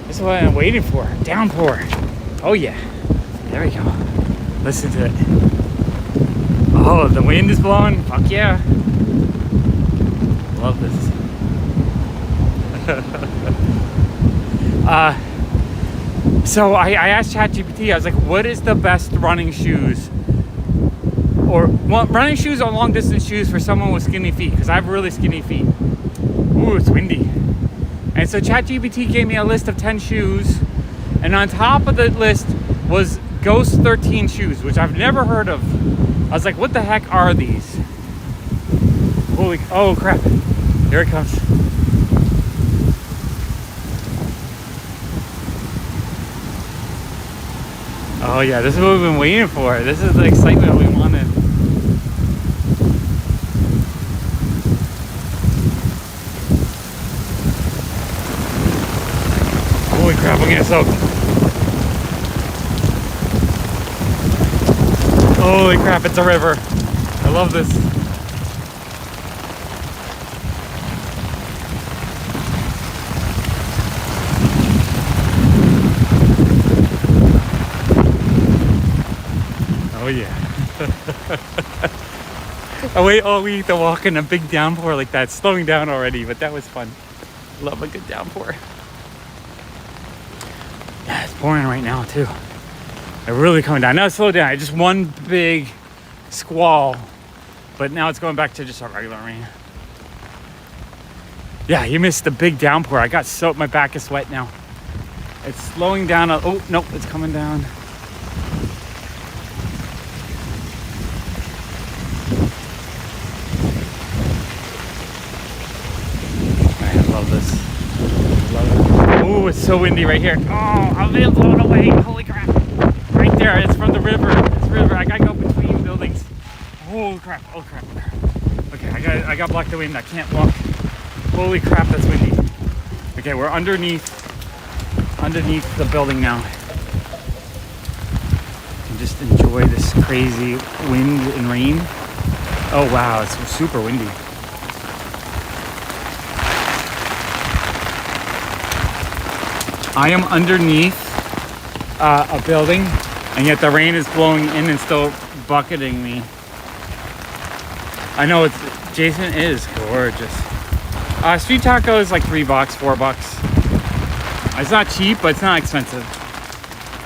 This is what I'm waiting for. Downpour. Oh yeah. There we go. Listen to it. Oh, the wind is blowing. Fuck yeah. Love this. So I asked ChatGPT, I was like, what is the best running shoes? Or running shoes or long distance shoes for someone with skinny feet? Because I have really skinny feet. Ooh, it's windy. And so ChatGPT gave me a list of 10 shoes. And on top of the list was Ghost 13 shoes, which I've never heard of. I was like, what the heck are these? Holy, oh crap. Here it comes. Oh yeah, this is what we've been waiting for. This is the excitement we wanted. Holy crap, I'm getting soaked. Holy crap, it's a river. I love this. Oh yeah. I wait all week to walk in a big downpour like that. It's slowing down already, but that was fun. Love a good downpour. Yeah, it's pouring right now too. It's really coming down. Now it's slowed down. It's just one big squall, but now it's going back to just a regular rain. Yeah, you missed the big downpour. I got soaked. My back is wet now. It's slowing down. Oh, nope, it's coming down. Oh, it's so windy right here. Oh, I'm being blown away. Holy crap. Right there. It's from the river. It's river. I gotta go between buildings. Oh crap. Oh crap. Okay, I got blocked the wind. I can't walk. Holy crap, that's windy. Okay, we're underneath the building now. And just enjoy this crazy wind and rain. Oh wow, it's super windy. I am underneath a building, and yet the rain is blowing in and still bucketing me. I know Jason is gorgeous. Street taco is like $3, $4. It's not cheap, but it's not expensive.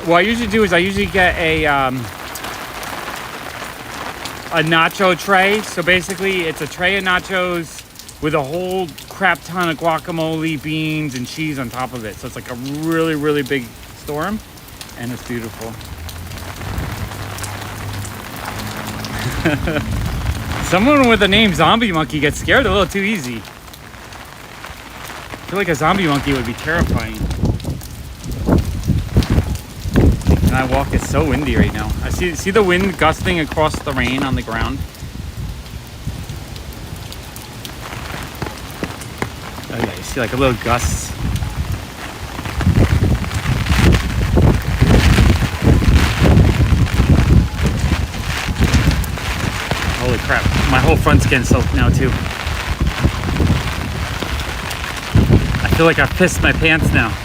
What I usually do is I usually get a nacho tray. So basically, it's a tray of nachos with a whole crap ton of guacamole, beans, and cheese on top of it. So it's like a really, really big storm, and it's beautiful. Someone with the name Zombie Monkey gets scared a little too easy. I feel like a zombie monkey would be terrifying. And I walk, it's so windy right now. I see the wind gusting across the rain on the ground. Oh yeah, you see like a little gust. Holy crap, my whole front's getting soaked now too. I feel like I've pissed my pants now.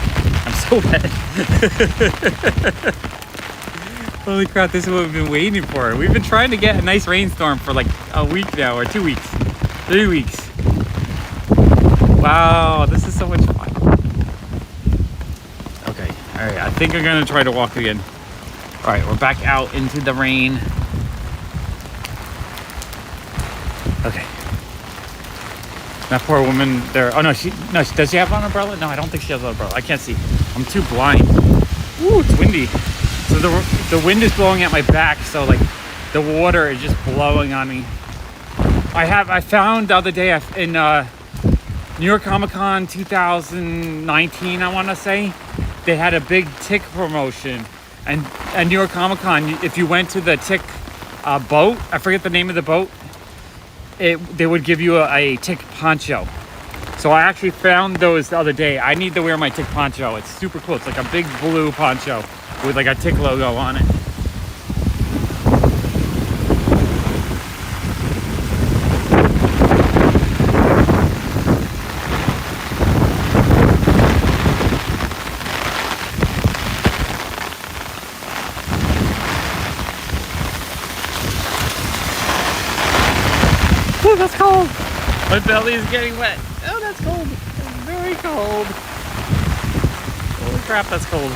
I'm so wet. Holy crap, this is what we've been waiting for. We've been trying to get a nice rainstorm for like a week now, or 2 weeks, 3 weeks. Wow, this is so much fun. Okay, all right, I think I'm gonna try to walk again. All right, we're back out into the rain. Okay. That poor woman there. Oh no, does she have an umbrella? No, I don't think she has an umbrella. I can't see. I'm too blind. Ooh, it's windy. So the wind is blowing at my back, so like the water is just blowing on me. I found the other day in New York Comic Con 2019, I want to say, they had a big tick promotion, and at New York Comic Con, if you went to the tick boat, I forget the name of the boat, they would give you a tick poncho. So I actually found those the other day. I need to wear my tick poncho. It's super cool. It's like a big blue poncho with like a tick logo on it. Oh, that's cold. My belly is getting wet. Oh, that's cold. It's very cold. Holy crap, that's cold.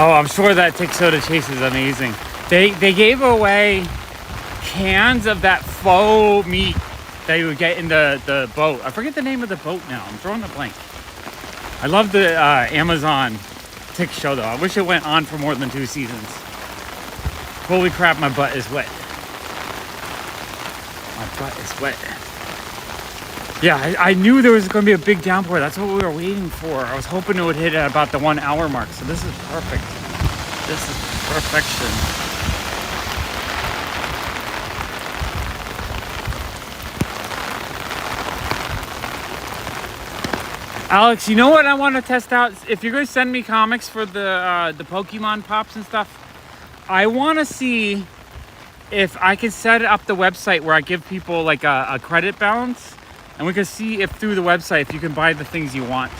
Oh, I'm sure that tick soda chase is amazing. They gave away cans of that faux meat that you would get in the boat. I forget the name of the boat now. I'm drawing a blank. I love the Amazon tick show though. I wish it went on for more than 2 seasons. Holy crap, my butt is wet. My butt is wet. Yeah, I knew there was going to be a big downpour. That's what we were waiting for. I was hoping it would hit at about the 1 hour mark. So this is perfect. This is perfection. Alex, you know what I want to test out? If you're going to send me comics for the Pokemon pops and stuff, I want to see if I can set up the website where I give people like a credit balance, and we can see if through the website if you can buy the things you want.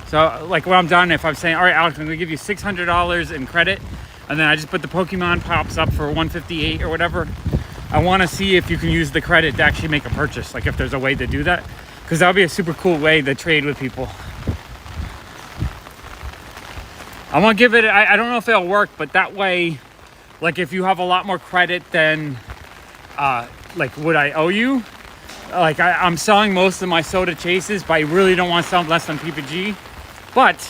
So like when I'm done, if I'm saying, all right, Alex, I'm going to give you $600 in credit, and then I just put the Pokemon pops up for $158 or whatever, I want to see if you can use the credit to actually make a purchase, like if there's a way to do that. Because that would be a super cool way to trade with people. I want to give it, I don't know if it'll work, but that way, like if you have a lot more credit than, like what I owe you, like I'm selling most of my soda chases, but I really don't want to sell less than PPG. But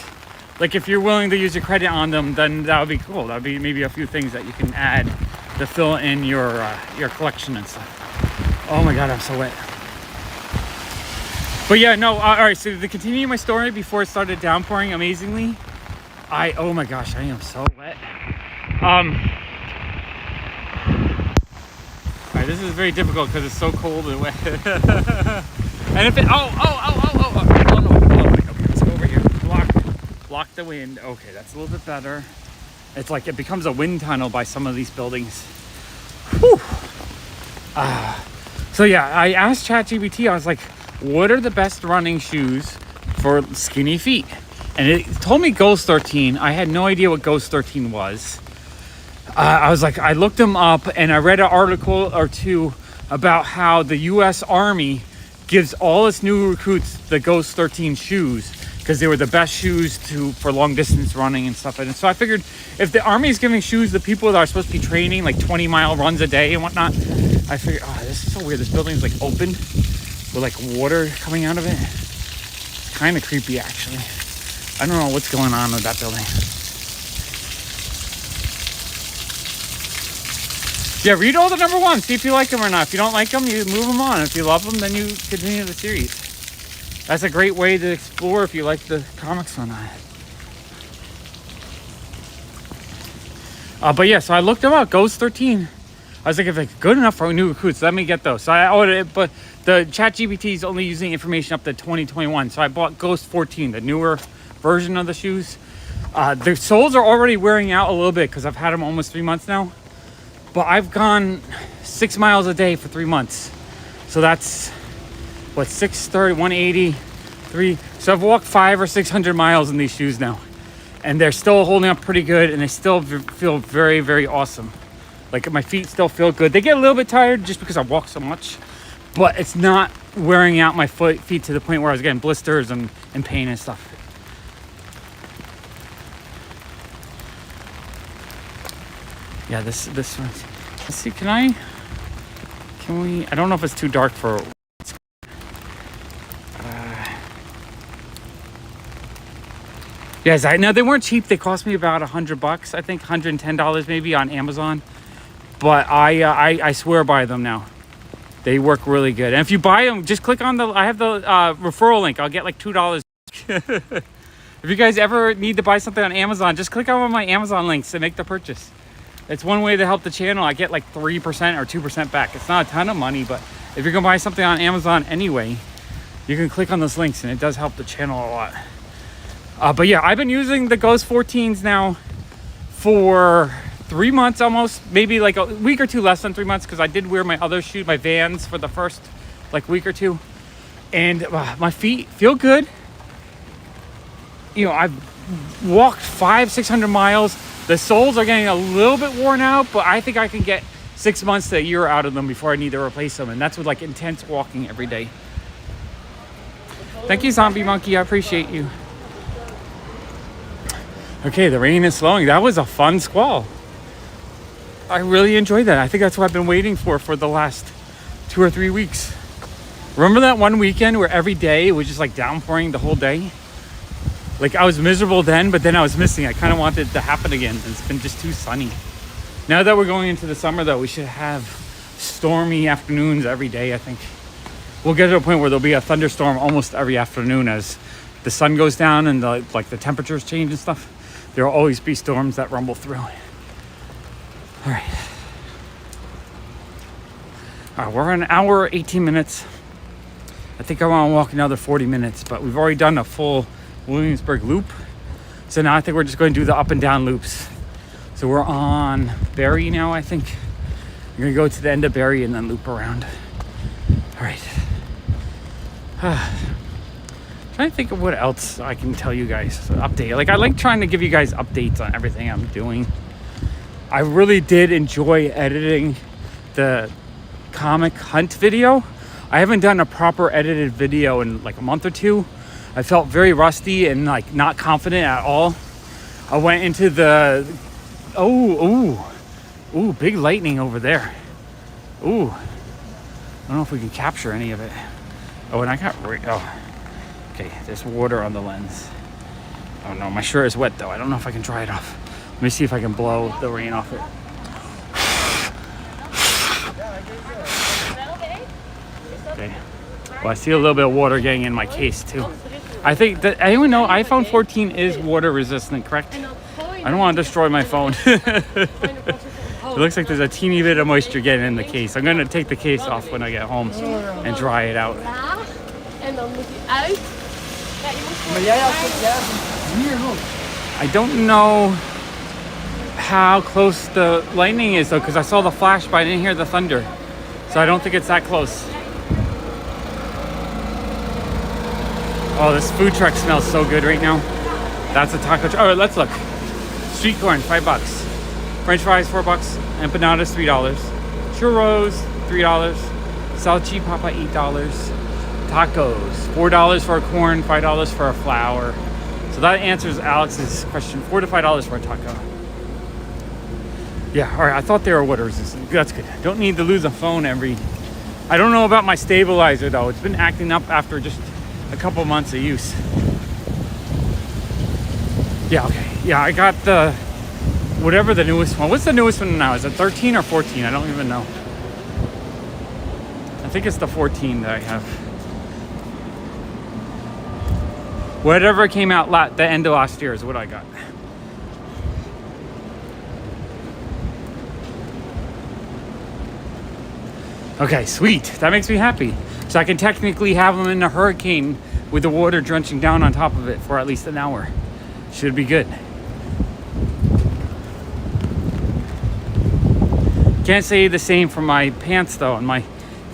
like if you're willing to use your credit on them, then that would be cool. That would be maybe a few things that you can add to fill in your collection and stuff. Oh my God, I'm so wet. But yeah, no, all right, so to continue my story before it started downpouring amazingly, oh my gosh, I am so wet. All right, this is very difficult because it's so cold and wet. And if it, no, okay, let's go over here. Block the wind. Okay, that's a little bit better. It's like it becomes a wind tunnel by some of these buildings. Whew. So yeah, I asked ChatGPT, I was like, what are the best running shoes for skinny feet? And it told me Ghost 13. I had no idea what Ghost 13 was. I was like, I looked them up and I read an article or two about how the US Army gives all its new recruits the Ghost 13 shoes because they were the best shoes for long distance running and stuff. And so I figured if the Army is giving shoes to people that are supposed to be training like 20-mile runs a day and whatnot, I figured, oh, this is so weird. This building is like open with like water coming out of it. It's kind of creepy actually. I don't know what's going on with that building. Yeah, read all the number one. See if you like them or not. If you don't like them, you move them on. If you love them, then you continue the series. That's a great way to explore if you like the comics or not. But yeah, so I looked them up. Ghost 13. I was like, if it's good enough for new recruits, let me get those. So I ordered it, but the ChatGPT is only using information up to 2021. So I bought Ghost 14, the newer version of the shoes. The soles are already wearing out a little bit because I've had them almost 3 months now. But I've gone 6 miles a day for 3 months. So that's, what, 630, 183. So I've walked 500 or 600 miles in these shoes now. And they're still holding up pretty good. And they still feel very, very awesome. Like my feet still feel good. They get a little bit tired just because I walk so much. But it's not wearing out my feet to the point where I was getting blisters and pain and stuff. Yeah, this one. Let's see, can we, I don't know if it's too dark for, yes, I know they weren't cheap. They cost me about $100, I think $110 maybe on Amazon. But I swear by them now. They work really good. And if you buy them, just click on I have the referral link. I'll get like $2. If you guys ever need to buy something on Amazon, just click on one of my Amazon links to make the purchase. It's one way to help the channel. I get like 3% or 2% back. It's not a ton of money, but if you're gonna buy something on Amazon anyway, you can click on those links and it does help the channel a lot. But yeah, I've been using the Ghost 14s now for 3 months almost, maybe like a week or two less than 3 months, because I did wear my other shoes, my Vans, for the first like week or two. And my feet feel good. You know, I've walked 500-600 miles. The soles are getting a little bit worn out, but I think I can get 6 months to a year out of them before I need to replace them. And that's with like intense walking every day. Thank you, Zombie Monkey. I appreciate you. Okay, the rain is slowing. That was a fun squall. I really enjoyed that. I think that's what I've been waiting for the last 2 or 3 weeks. Remember that one weekend where every day it was just like downpouring the whole day? Like I was miserable then, but then I was missing. I kind of wanted it to happen again. It's been just too sunny. Now that we're going into the summer though, we should have stormy afternoons every day, I think. We'll get to a point where there'll be a thunderstorm almost every afternoon as the sun goes down and the temperatures change and stuff. There'll always be storms that rumble through. All right, we're an hour, 18 minutes. I think I want to walk another 40 minutes, but we've already done a full Williamsburg loop. So now I think we're just going to do the up and down loops. So we're on Berry now, I think. We're going to go to the end of Berry and then loop around. All right. Trying to think of what else I can tell you guys. Update. Like I like trying to give you guys updates on everything I'm doing. I really did enjoy editing the comic hunt video. I haven't done a proper edited video in like a month or two. I felt very rusty and like not confident at all. I went into the, ooh, big lightning over there. Ooh, I don't know if we can capture any of it. Oh, and I got, okay, there's water on the lens. Oh no, my shirt is wet though. I don't know if I can dry it off. Let me see if I can blow the rain off it. Okay. Well, I see a little bit of water getting in my case too. I think that, anyone know iPhone 14 is water resistant, correct? I don't want to destroy my phone. It looks like there's a teeny bit of moisture getting in the case. I'm going to take the case off when I get home and dry it out. I don't know how close the lightning is though, because I saw the flash but I didn't hear the thunder. So I don't think it's that close. Oh, this food truck smells so good right now. That's a taco truck. Oh, let's look. Street corn, $5. French fries, $4. Empanadas, $3. Churros, $3. Salchipapa, $8. Tacos, $4 for a corn, $5 for a flour. So that answers Alex's question. $4 to $5 for a taco. Yeah, all right. I thought they were water resistant. That's good. Don't need to lose a phone every. I don't know about my stabilizer though. It's been acting up after just a couple months of use. Yeah, okay. Yeah, I got the whatever the newest one. What's the newest one now? Is it 13 or 14? I don't even know. I think it's the 14 that I have. Whatever came out the end of last year is what I got. Okay, sweet. That makes me happy. So I can technically have them in a hurricane with the water drenching down on top of it for at least an hour. Should be good. Can't say the same for my pants though, and my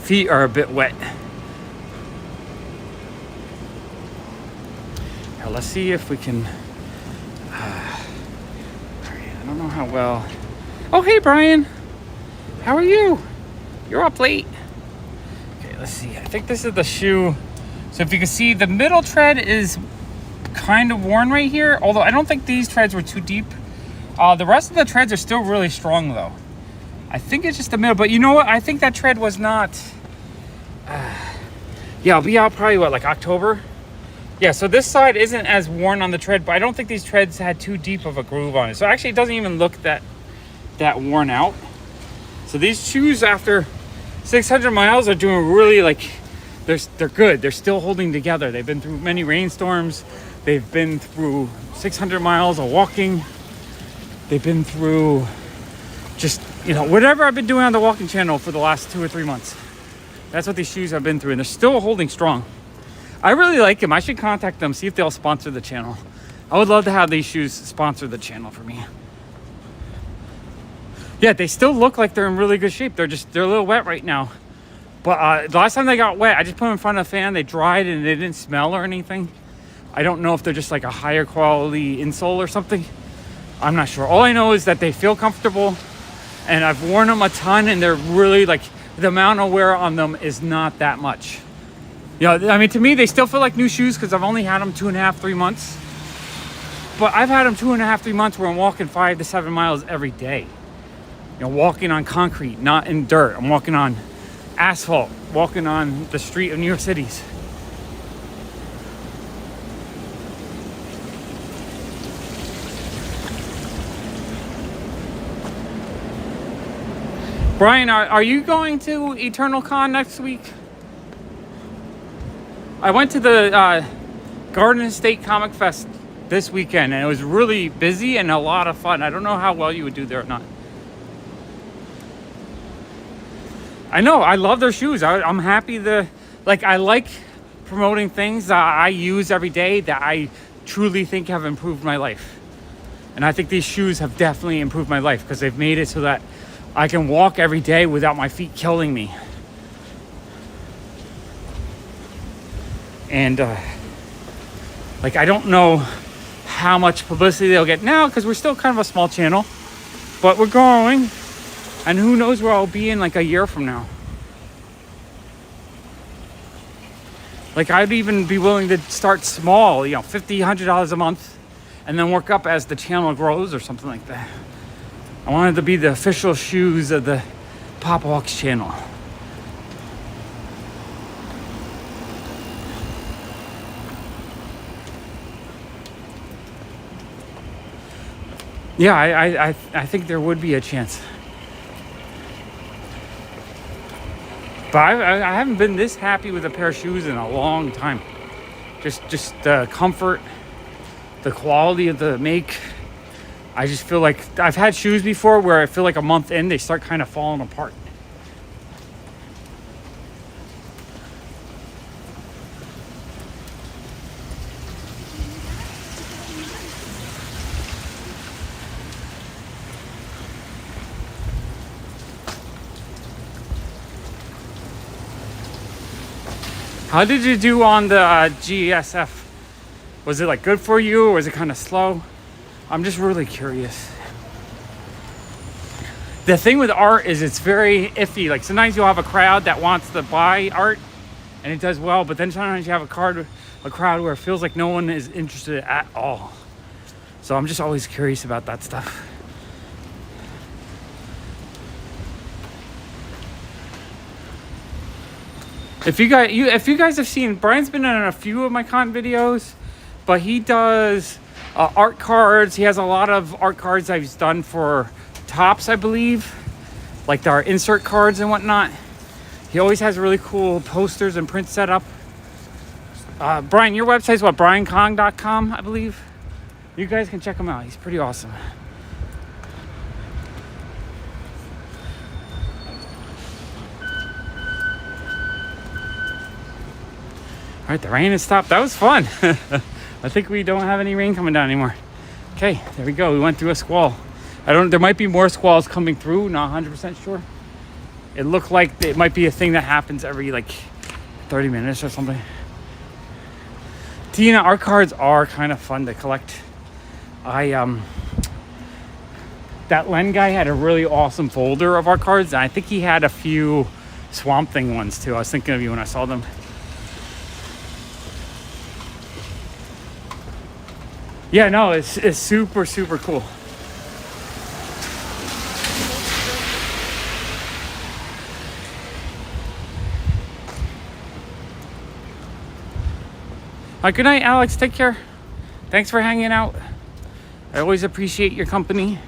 feet are a bit wet. Now let's see if we can. I don't know how well. Oh, hey Brian, how are you? You're up late. Okay, let's see. I think this is the shoe. So if you can see, the middle tread is kind of worn right here, although I don't think these treads were too deep. The rest of the treads are still really strong though. I think it's just the middle, but you know what? I think that tread was not, yeah, I'll be out probably what, like October? Yeah, so this side isn't as worn on the tread, but I don't think these treads had too deep of a groove on it. So actually it doesn't even look that worn out. So these shoes after 600 miles are doing really like, they're good. They're still holding together. They've been through many rainstorms. They've been through 600 miles of walking. They've been through just, you know, whatever I've been doing on the walking channel for the last 2 or 3 months. That's what these shoes have been through, and they're still holding strong. I really like them. I should contact them, see if they'll sponsor the channel. I would love to have these shoes sponsor the channel for me. Yeah, they still look like they're in really good shape. They're a little wet right now. But the last time they got wet, I just put them in front of the fan. They dried and they didn't smell or anything. I don't know if they're just like a higher quality insole or something. I'm not sure. All I know is that they feel comfortable, and I've worn them a ton, and they're really like, the amount of wear on them is not that much. You know, I mean, to me, they still feel like new shoes because I've only had them 2.5, 3 months. But I've had them 2.5, 3 months where I'm walking 5 to 7 miles every day. You know, walking on concrete, not in dirt. I'm walking on asphalt, walking on the street of New York City's. Brian, are you going to Eternal Con next week? I went to the Garden State Comic Fest this weekend, and it was really busy and a lot of fun. I don't know how well you would do there or not. I know, I love their shoes. I'm happy I like promoting things that I use every day that I truly think have improved my life. And I think these shoes have definitely improved my life because they've made it so that I can walk every day without my feet killing me. And I don't know how much publicity they'll get now because we're still kind of a small channel, but we're growing. And who knows where I'll be in like a year from now. Like, I'd even be willing to start small, you know, $50, $100 a month, and then work up as the channel grows or something like that. I wanted to be the official shoes of the PopFuzz channel. Yeah, I think there would be a chance. But I haven't been this happy with a pair of shoes in a long time. Just the comfort, the quality of the make. I just feel like I've had shoes before where I feel like a month in, they start kind of falling apart. How did you do on the GSF? Was it like good for you, or was it kind of slow? I'm just really curious. The thing with art is it's very iffy. Like, sometimes you'll have a crowd that wants to buy art and it does well, but then sometimes you have a crowd where it feels like no one is interested at all. So I'm just always curious about that stuff. If you guys have seen, Brian's been in a few of my con videos, but he does art cards. He has a lot of art cards that he's done for tops, I believe, like our insert cards and whatnot. He always has really cool posters and print setup. Brian, your website's what? BrianKong.com, I believe. You guys can check him out. He's pretty awesome. All right, the rain has stopped. That was fun. I think we don't have any rain coming down anymore. Okay, there we go. We went through a squall. There might be more squalls coming through. Not 100% sure. It looked like it might be a thing that happens every like 30 minutes or something. Tina, our cards are kind of fun to collect. That Len guy had a really awesome folder of our cards. And I think he had a few Swamp Thing ones too. I was thinking of you when I saw them. Yeah, no, it's super, super cool. Good night, Alex. Take care. Thanks for hanging out. I always appreciate your company.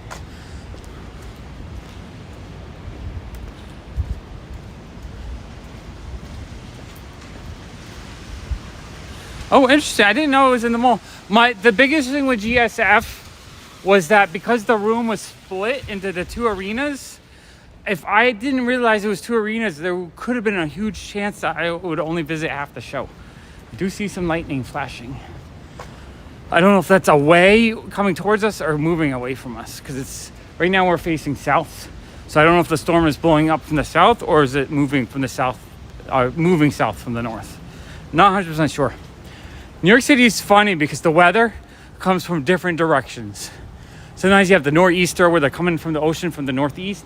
Oh, interesting. I didn't know it was in the mall. The biggest thing with GSF was that because the room was split into the two arenas, if I didn't realize it was two arenas, there could have been a huge chance that I would only visit half the show. I do see some lightning flashing. I don't know if that's away coming towards us or moving away from us, because it's right now we're facing south. So I don't know if the storm is blowing up from the south or is it moving from the south, moving south from the north. Not 100% sure. New York City is funny because the weather comes from different directions. Sometimes you have the nor'easter where they're coming from the ocean from the northeast.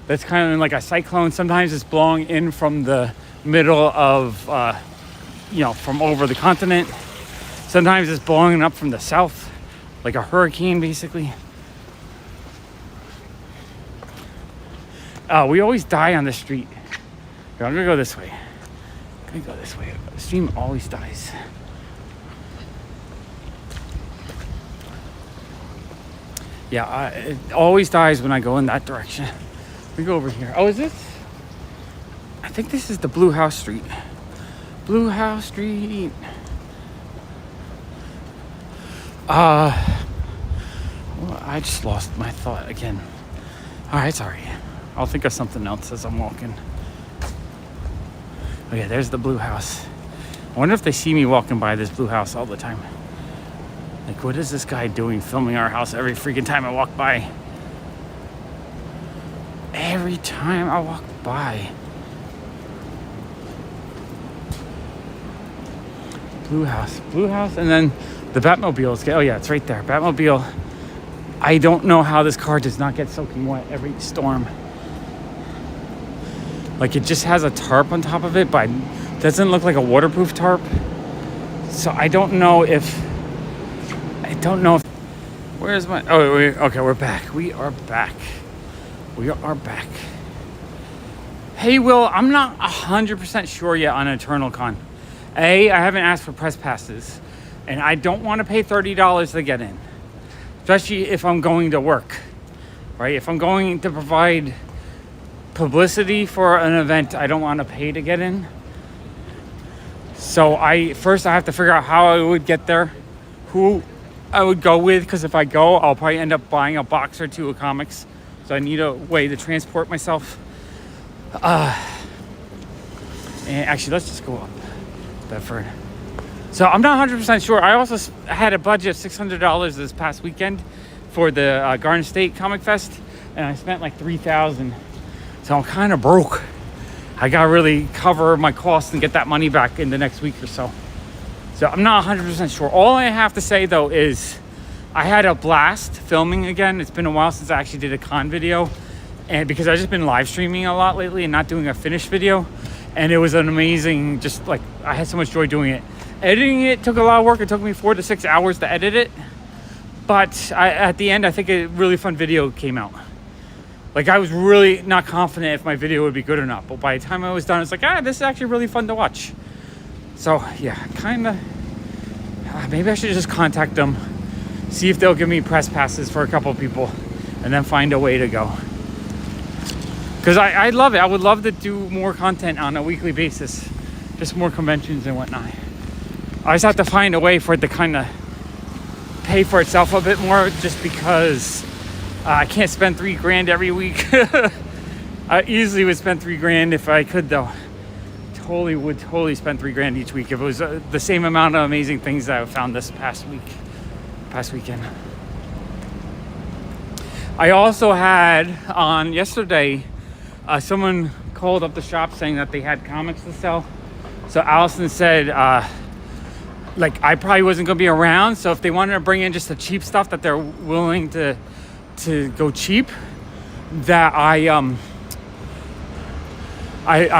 That's kind of like a cyclone. Sometimes it's blowing in from the middle of, from over the continent. Sometimes it's blowing up from the south, like a hurricane, basically. We always die on the street. Here, I'm gonna go this way. The stream always dies. Yeah, it always dies when I go in that direction. We go over here. Oh, is this? I think this is the Blue House Street. Blue House Street. Well, I just lost my thought again. All right, sorry. I'll think of something else as I'm walking. Oh yeah, there's the Blue House. I wonder if they see me walking by this Blue House all the time. Like, what is this guy doing filming our house every freaking time I walk by? Every time I walk by. Blue House, and then the Batmobile. Oh yeah, it's right there. Batmobile. I don't know how this car does not get soaking wet every storm. Like, it just has a tarp on top of it, but it doesn't look like a waterproof tarp. So I don't know if. Where's my? Oh, okay, we're back. We are back. Hey, Will, I'm not 100% sure yet on Eternal Con. I haven't asked for press passes, and I don't want to pay $30 to get in, especially if I'm going to work, right? If I'm going to provide publicity for an event, I don't want to pay to get in. So I have to figure out how I would get there, who I would go with, because if I go, I'll probably end up buying a box or two of comics. So I need a way to transport myself. And actually, let's just go up Bedford. So I'm not 100% sure. I also had a budget of $600 this past weekend for the Garden State Comic Fest, and I spent like $3,000. So I'm kind of broke. I gotta really cover my costs and get that money back in the next week or so. So I'm not 100% sure. All I have to say though is I had a blast filming again. It's been a while since I actually did a con video, and because I've just been live streaming a lot lately and not doing a finished video. And it was an amazing, just like, I had so much joy doing it. Editing it took a lot of work. It took me 4 to 6 hours to edit it. But at the end, I think a really fun video came out. Like, I was really not confident if my video would be good or not. But by the time I was done, it's like, this is actually really fun to watch. So, yeah, kind of, maybe I should just contact them see if they'll give me press passes for a couple of people, and then find a way to go. Because I love it. I would love to do more content on a weekly basis, just more conventions and whatnot. I just have to find a way for it to kind of pay for itself a bit more, just because I can't spend $3,000 every week. I easily would spend $3,000 if I could, though. Would totally spend $3,000 each week if it was the same amount of amazing things that I found this past weekend. I also had on yesterday, someone called up the shop saying that they had comics to sell. So Allison said, like, I probably wasn't going to be around, so if they wanted to bring in just the cheap stuff, that they're willing to go cheap, that I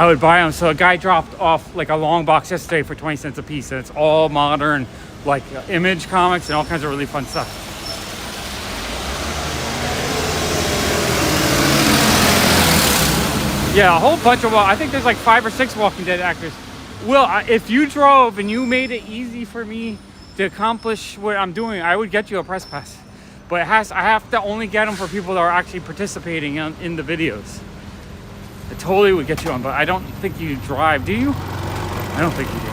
would buy them. So a guy dropped off like a long box yesterday for 20 cents a piece, and it's all modern, like Image comics and all kinds of really fun stuff. Yeah, a whole bunch of, I think there's like 5 or 6 Walking Dead actors. Will, if you drove and you made it easy for me to accomplish what I'm doing, I would get you a press pass. But I have to only get them for people that are actually participating in the videos. I totally would get you on, but I don't think you drive, do you? I don't think you do.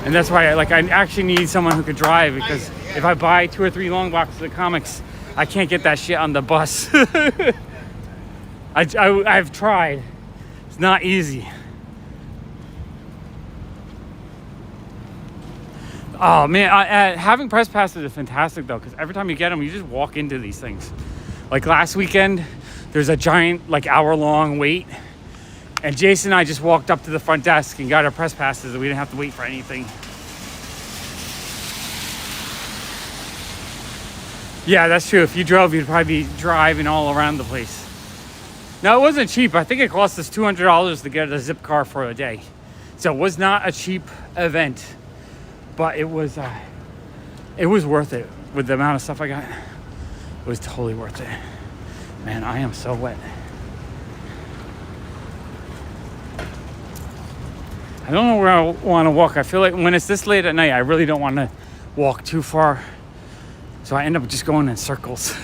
And that's why I actually need someone who could drive, because if I buy 2 or 3 long boxes of comics, I can't get that shit on the bus. I've tried. It's not easy. Oh man, having press passes is fantastic though, because every time you get them, you just walk into these things. Like last weekend, there's a giant, like, hour-long wait, and Jason and I just walked up to the front desk and got our press passes, and we didn't have to wait for anything. Yeah, that's true. If you drove, you'd probably be driving all around the place. Now, it wasn't cheap. I think it cost us $200 to get a zip car for a day. So it was not a cheap event, but it was worth it with the amount of stuff I got. It was totally worth it. Man, I am so wet. I don't know where I want to walk. I feel like when it's this late at night, I really don't want to walk too far. So I end up just going in circles.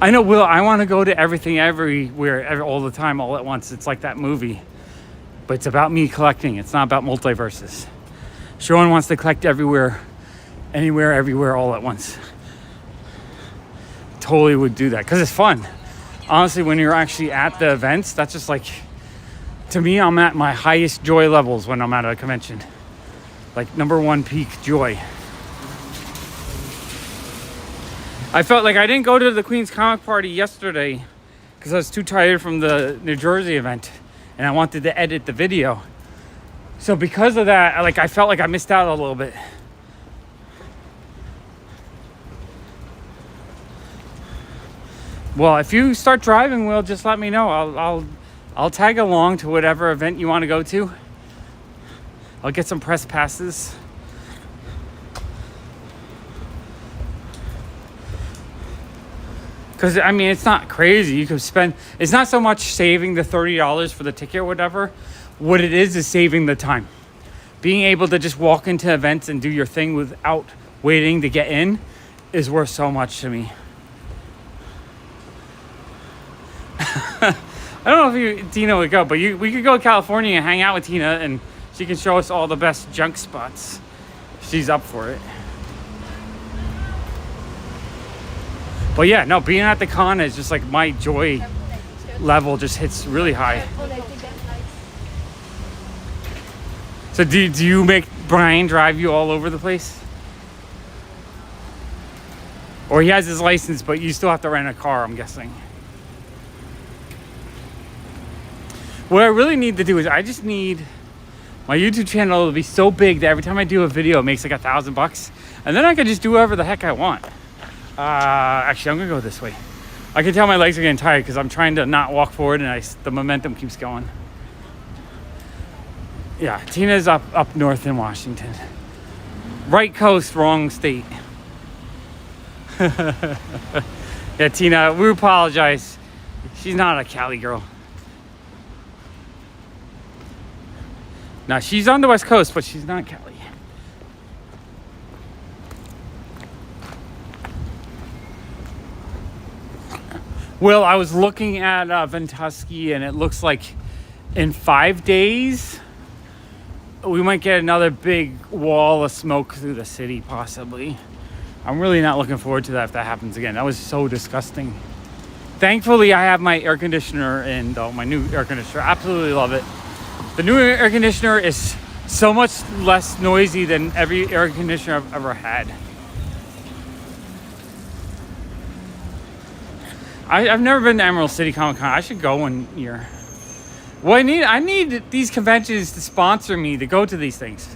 I know, Will, I want to go to everything, everywhere, all the time, all at once. It's like that movie. But it's about me collecting. It's not about multiverses. Sean wants to collect everywhere, anywhere, everywhere, all at once. Totally would do that because it's fun. Honestly, when you're actually at the events, that's just like, to me, I'm at my highest joy levels when I'm at a convention. Like #1 peak joy. I felt like I didn't go to the Queen's Comic Party yesterday because I was too tired from the New Jersey event and I wanted to edit the video. So because of that, I felt like I missed out a little bit. Well, if you start driving, Will, just let me know. I'll tag along to whatever event you want to go to. I'll get some press passes. Because, I mean, it's not crazy. You could spend... It's not so much saving the $30 for the ticket or whatever. What it is saving the time. Being able to just walk into events and do your thing without waiting to get in is worth so much to me. I don't know if Tina would go, but we could go to California and hang out with Tina, and she can show us all the best junk spots. She's up for it. But yeah, no, being at the con is just like my joy level just hits really high. So do you make Brian drive you all over the place? Or he has his license, but you still have to rent a car, I'm guessing. What I really need to do is I just need my YouTube channel to be so big that every time I do a video, it makes like $1,000, and then I can just do whatever the heck I want. Actually, I'm gonna go this way. I can tell my legs are getting tired because I'm trying to not walk forward, and the momentum keeps going. Yeah, Tina's up north in Washington. Right coast, wrong state. Yeah, Tina, we apologize. She's not a Cali girl. No, she's on the West Coast, but she's not Cali. Well, I was looking at Ventusky, and it looks like in 5 days we might get another big wall of smoke through the city, possibly. I'm really not looking forward to that if that happens again. That was so disgusting. Thankfully, I have my air conditioner in, though, my new air conditioner. Absolutely love it. The new air conditioner is so much less noisy than every air conditioner I've ever had. I've never been to Emerald City Comic Con. I should go one year. Well, I need these conventions to sponsor me to go to these things.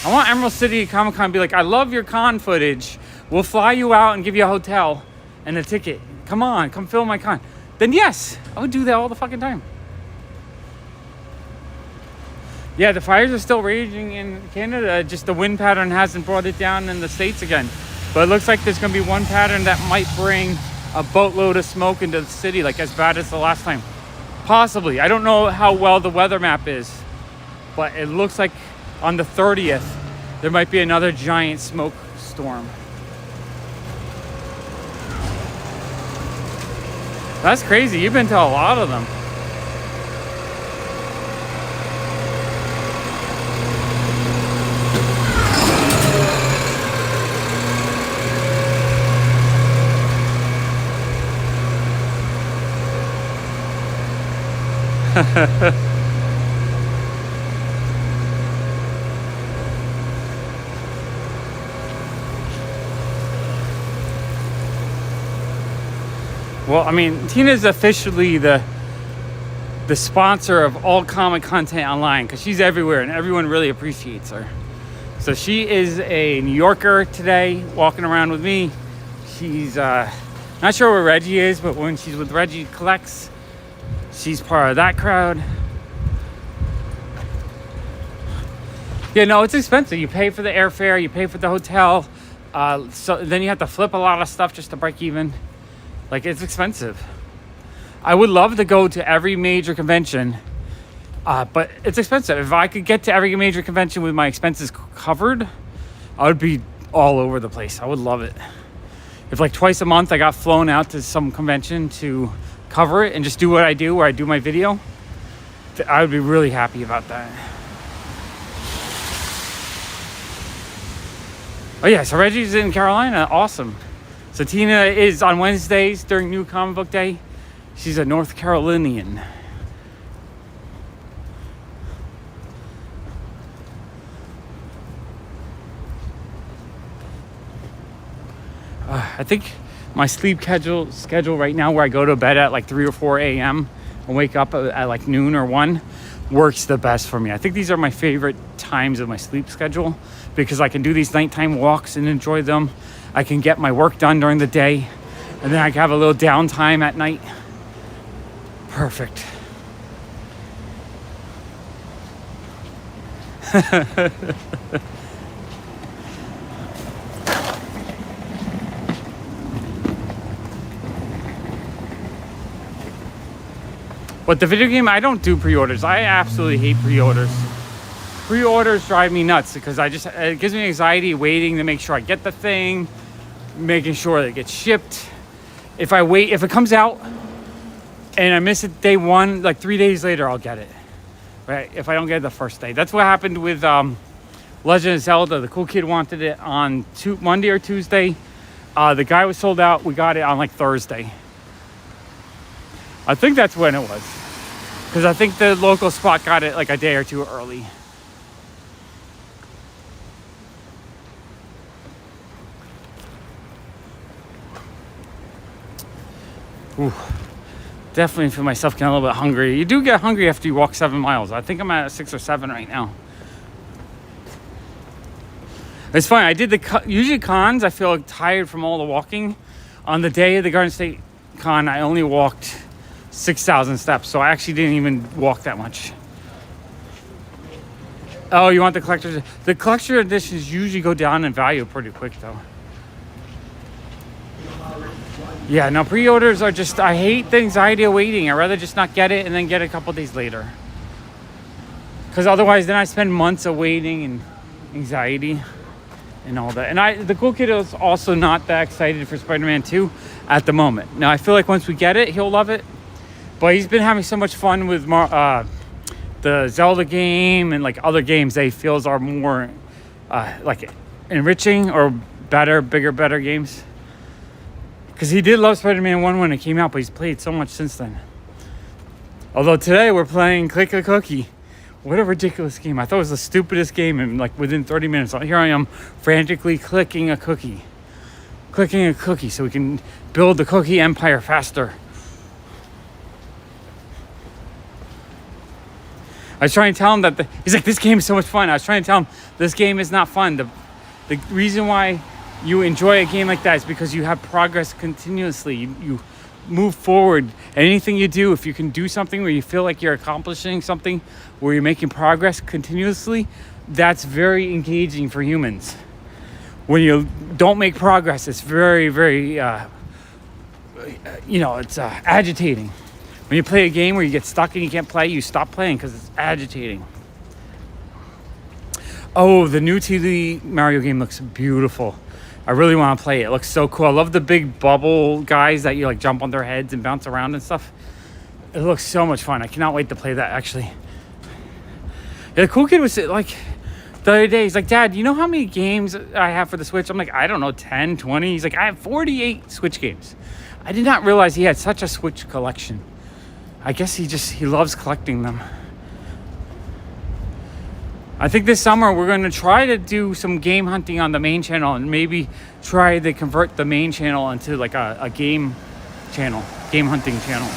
I want Emerald City Comic Con to be like, I love your con footage. We'll fly you out and give you a hotel and a ticket. Come on, come film my con. Then yes, I would do that all the fucking time. Yeah, the fires are still raging in Canada. Just the wind pattern hasn't brought it down in the States again. But it looks like there's going to be one pattern that might bring a boatload of smoke into the city, like as bad as the last time. Possibly. I don't know how well the weather map is, but it looks like on the 30th, there might be another giant smoke storm. That's crazy. You've been to a lot of them. Well, I mean, Tina's officially the sponsor of all comic content online because she's everywhere and everyone really appreciates her. So she is a New Yorker today, walking around with me. She's not sure where Reggie is, but when she's with Reggie Collects, she's part of that crowd. Yeah, no, it's expensive. You pay for the airfare, you pay for the hotel, so then you have to flip a lot of stuff just to break even. Like, it's expensive. I would love to go to every major convention, but it's expensive. If I could get to every major convention with my expenses covered, I would be all over the place. I would love it. If like twice a month I got flown out to some convention to cover it and just do what I do, where I do my video, I would be really happy about that. Oh yeah, so Reggie's in Carolina. Awesome. So Tina is on Wednesdays during New Comic Book Day. She's a North Carolinian. I think my sleep schedule right now, where I go to bed at like 3 or 4 a.m. and wake up at like noon or 1, works the best for me. I think these are my favorite times of my sleep schedule because I can do these nighttime walks and enjoy them. I can get my work done during the day, and then I can have a little downtime at night. Perfect. But the video game, I don't do pre-orders. I absolutely hate pre-orders. Pre-orders drive me nuts because it gives me anxiety waiting to make sure I get the thing, making sure that it gets shipped. If it comes out and I miss it day 1, like 3 days later, I'll get it. Right? If I don't get it the first day. That's what happened with Legend of Zelda. The cool kid wanted it on Monday or Tuesday. The guy was sold out. We got it on like Thursday. I think that's when it was. Because I think the local spot got it like a day or 2 early. Ooh, definitely feel myself getting a little bit hungry. You do get hungry after you walk 7 miles. I think I'm at 6 or 7 right now. It's funny. I did usually cons, I feel tired from all the walking. On the day of the Garden State Con, I only walked 6,000 steps, so I actually didn't even walk that much. Oh, you want the collector's? The collector editions usually go down in value pretty quick, though. Yeah, no, pre-orders are just, I hate the anxiety of waiting. I'd rather just not get it and then get it a couple days later. Because otherwise, then I spend months of waiting and anxiety. and all that. And the cool kid is also not that excited for Spider-Man 2 at the moment. Now, I feel like once we get it, he'll love it. But he's been having so much fun with the Zelda game and like other games that he feels are more like enriching or better, bigger, better games. Because he did love Spider-Man 1 when it came out, but he's played so much since then. Although today we're playing Click a Cookie. What a ridiculous game. I thought it was the stupidest game, and like within 30 minutes, here I am frantically clicking a cookie. Clicking a cookie so we can build the cookie empire faster. I was trying to tell him that he's like, this game is so much fun. I was trying to tell him this game is not fun. The reason why you enjoy a game like that is because you have progress continuously. You move forward. Anything you do, if you can do something where you feel like you're accomplishing something, where you're making progress continuously, that's very engaging for humans. When you don't make progress, it's very, very, it's agitating. When you play a game where you get stuck and you can't play, you stop playing because it's agitating. Oh, the new 2D Mario game looks beautiful. I really want to play it. It looks so cool. I love the big bubble guys that you like jump on their heads and bounce around and stuff. It looks so much fun. I cannot wait to play that, actually. Yeah, the cool kid was like, the other day, he's like, Dad, you know how many games I have for the Switch? I'm like, I don't know, 10, 20. He's like, I have 48 Switch games. I did not realize he had such a Switch collection. I guess he loves collecting them. I think this summer we're going to try to do some game hunting on the main channel and maybe try to convert the main channel into like a game channel, game hunting channel.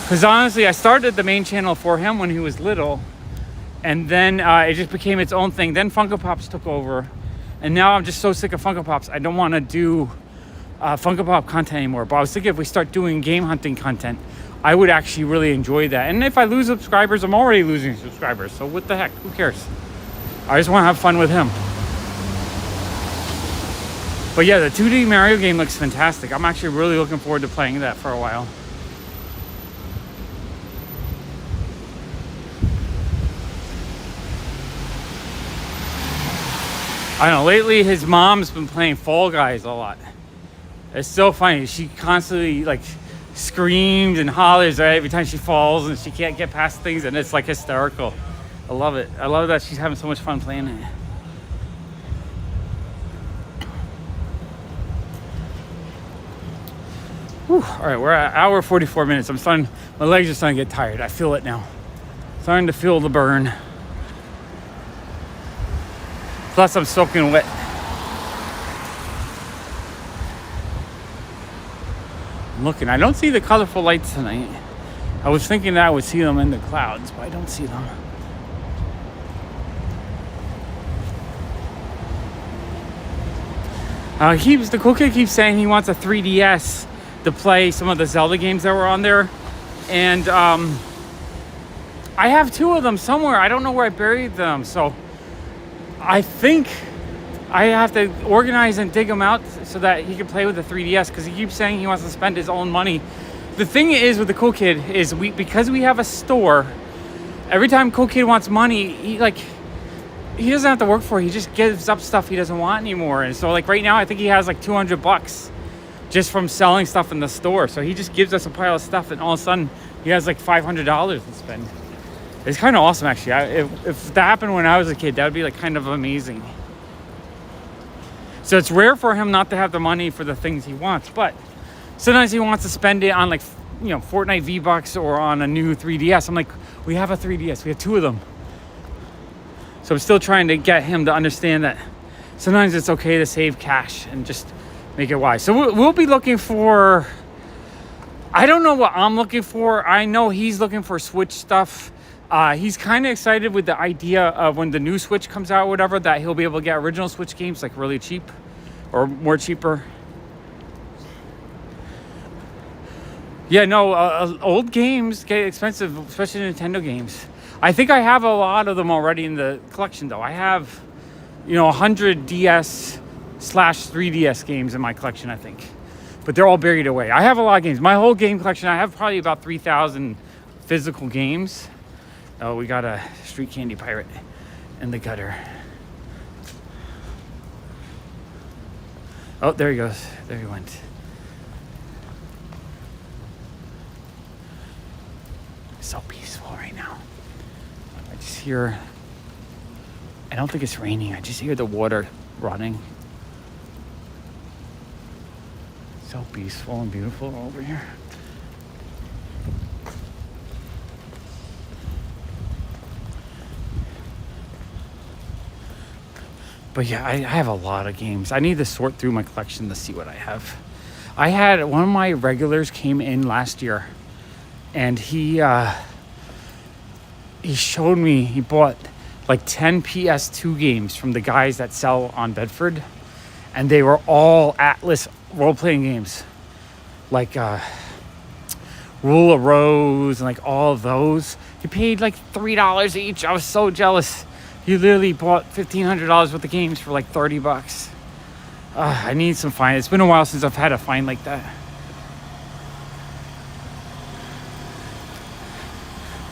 Because honestly, I started the main channel for him when he was little, and then it just became its own thing. Then Funko Pops took over, and now I'm just so sick of Funko Pops. I don't want to do Funko Pop content anymore. But I was thinking if we start doing game hunting content, I would actually really enjoy that. And if I lose subscribers, I'm already losing subscribers. So what the heck? Who cares? I just want to have fun with him. But yeah, the 2D Mario game looks fantastic. I'm actually really looking forward to playing that for a while. I don't know, lately his mom's been playing Fall Guys a lot. It's so funny. She constantly like screams and hollers right every time she falls and she can't get past things, and it's like hysterical. I love it. I love that she's having so much fun playing it. Whew. All right, we're at hour 44 minutes. My legs are starting to get tired. I feel it now. Starting to feel the burn. Plus I'm soaking wet. I'm looking. I don't see the colorful lights tonight. I was thinking that I would see them in the clouds, but I don't see them. The cool kid keeps saying he wants a 3DS to play some of the Zelda games that were on there. And I have 2 of them somewhere. I don't know where I buried them. So I think I have to organize and dig them out so that he can play with the 3DS, because he keeps saying he wants to spend his own money. The thing is with the cool kid is because we have a store, every time cool kid wants money, he doesn't have to work for it. He just gives up stuff he doesn't want anymore. And so like right now I think he has like $200 just from selling stuff in the store. So he just gives us a pile of stuff, and all of a sudden he has like $500 to spend. It's kind of awesome, actually. If that happened when I was a kid, that would be like kind of amazing. So it's rare for him not to have the money for the things he wants, but sometimes he wants to spend it on like, Fortnite V-Bucks or on a new 3DS. I'm like, we have a 3DS. We have 2 of them. So I'm still trying to get him to understand that sometimes it's okay to save cash and just make it wise. So we'll be looking for, I don't know what I'm looking for. I know he's looking for Switch stuff. He's kind of excited with the idea of when the new Switch comes out or whatever, that he'll be able to get original Switch games like really cheap or more cheaper. Yeah, no, old games get expensive, especially Nintendo games. I think I have a lot of them already in the collection, though. I have, 100 DS/3DS games in my collection, I think. But they're all buried away. I have a lot of games. My whole game collection, I have probably about 3,000 physical games. Oh, we got a street candy pirate in the gutter. Oh, there he goes. There he went. So peaceful right now. I just hear, I don't think it's raining. I just hear the water running. So peaceful and beautiful over here. But yeah, I have a lot of games. I need to sort through my collection to see what I have. I had one of my regulars came in last year, and he showed me he bought like 10 PS2 games from the guys that sell on Bedford, and they were all Atlas role-playing games, like Rule of Rose and like all of those. He paid like $3 each. I was so jealous. He literally bought $1,500 worth of games for like $30. I need some find. It's been a while since I've had a find like that.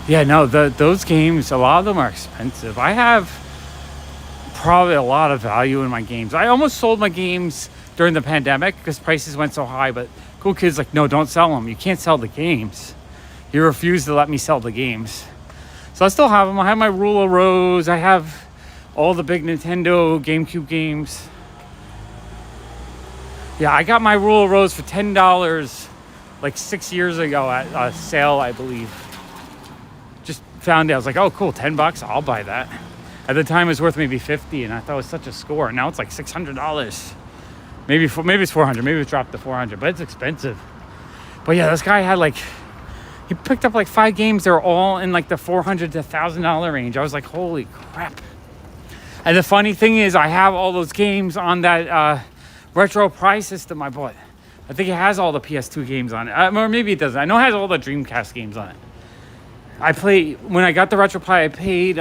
Yeah, no, those games, a lot of them are expensive. I have probably a lot of value in my games. I almost sold my games during the pandemic because prices went so high, but cool kids like, no, don't sell them. You can't sell the games. He refused to let me sell the games. So I still have them. I have my Rule of Rose. I have all the big Nintendo GameCube games. Yeah, I got my Rule of Rose for $10 like 6 years ago at a sale, I believe. Just found it. I was like, oh, cool, $10. I'll buy that. At the time, it was worth maybe $50, and I thought it was such a score. Now it's like $600. Maybe it's $400. Maybe it's dropped to $400, but it's expensive. But yeah, this guy had like, he picked up like 5 games. They were all in like the $400 to $1,000 range. I was like, holy crap. And the funny thing is, I have all those games on that retro prize system I bought. I think it has all the PS2 games on it. Or maybe it doesn't. I know it has all the Dreamcast games on it. When I got the retro prize, I paid,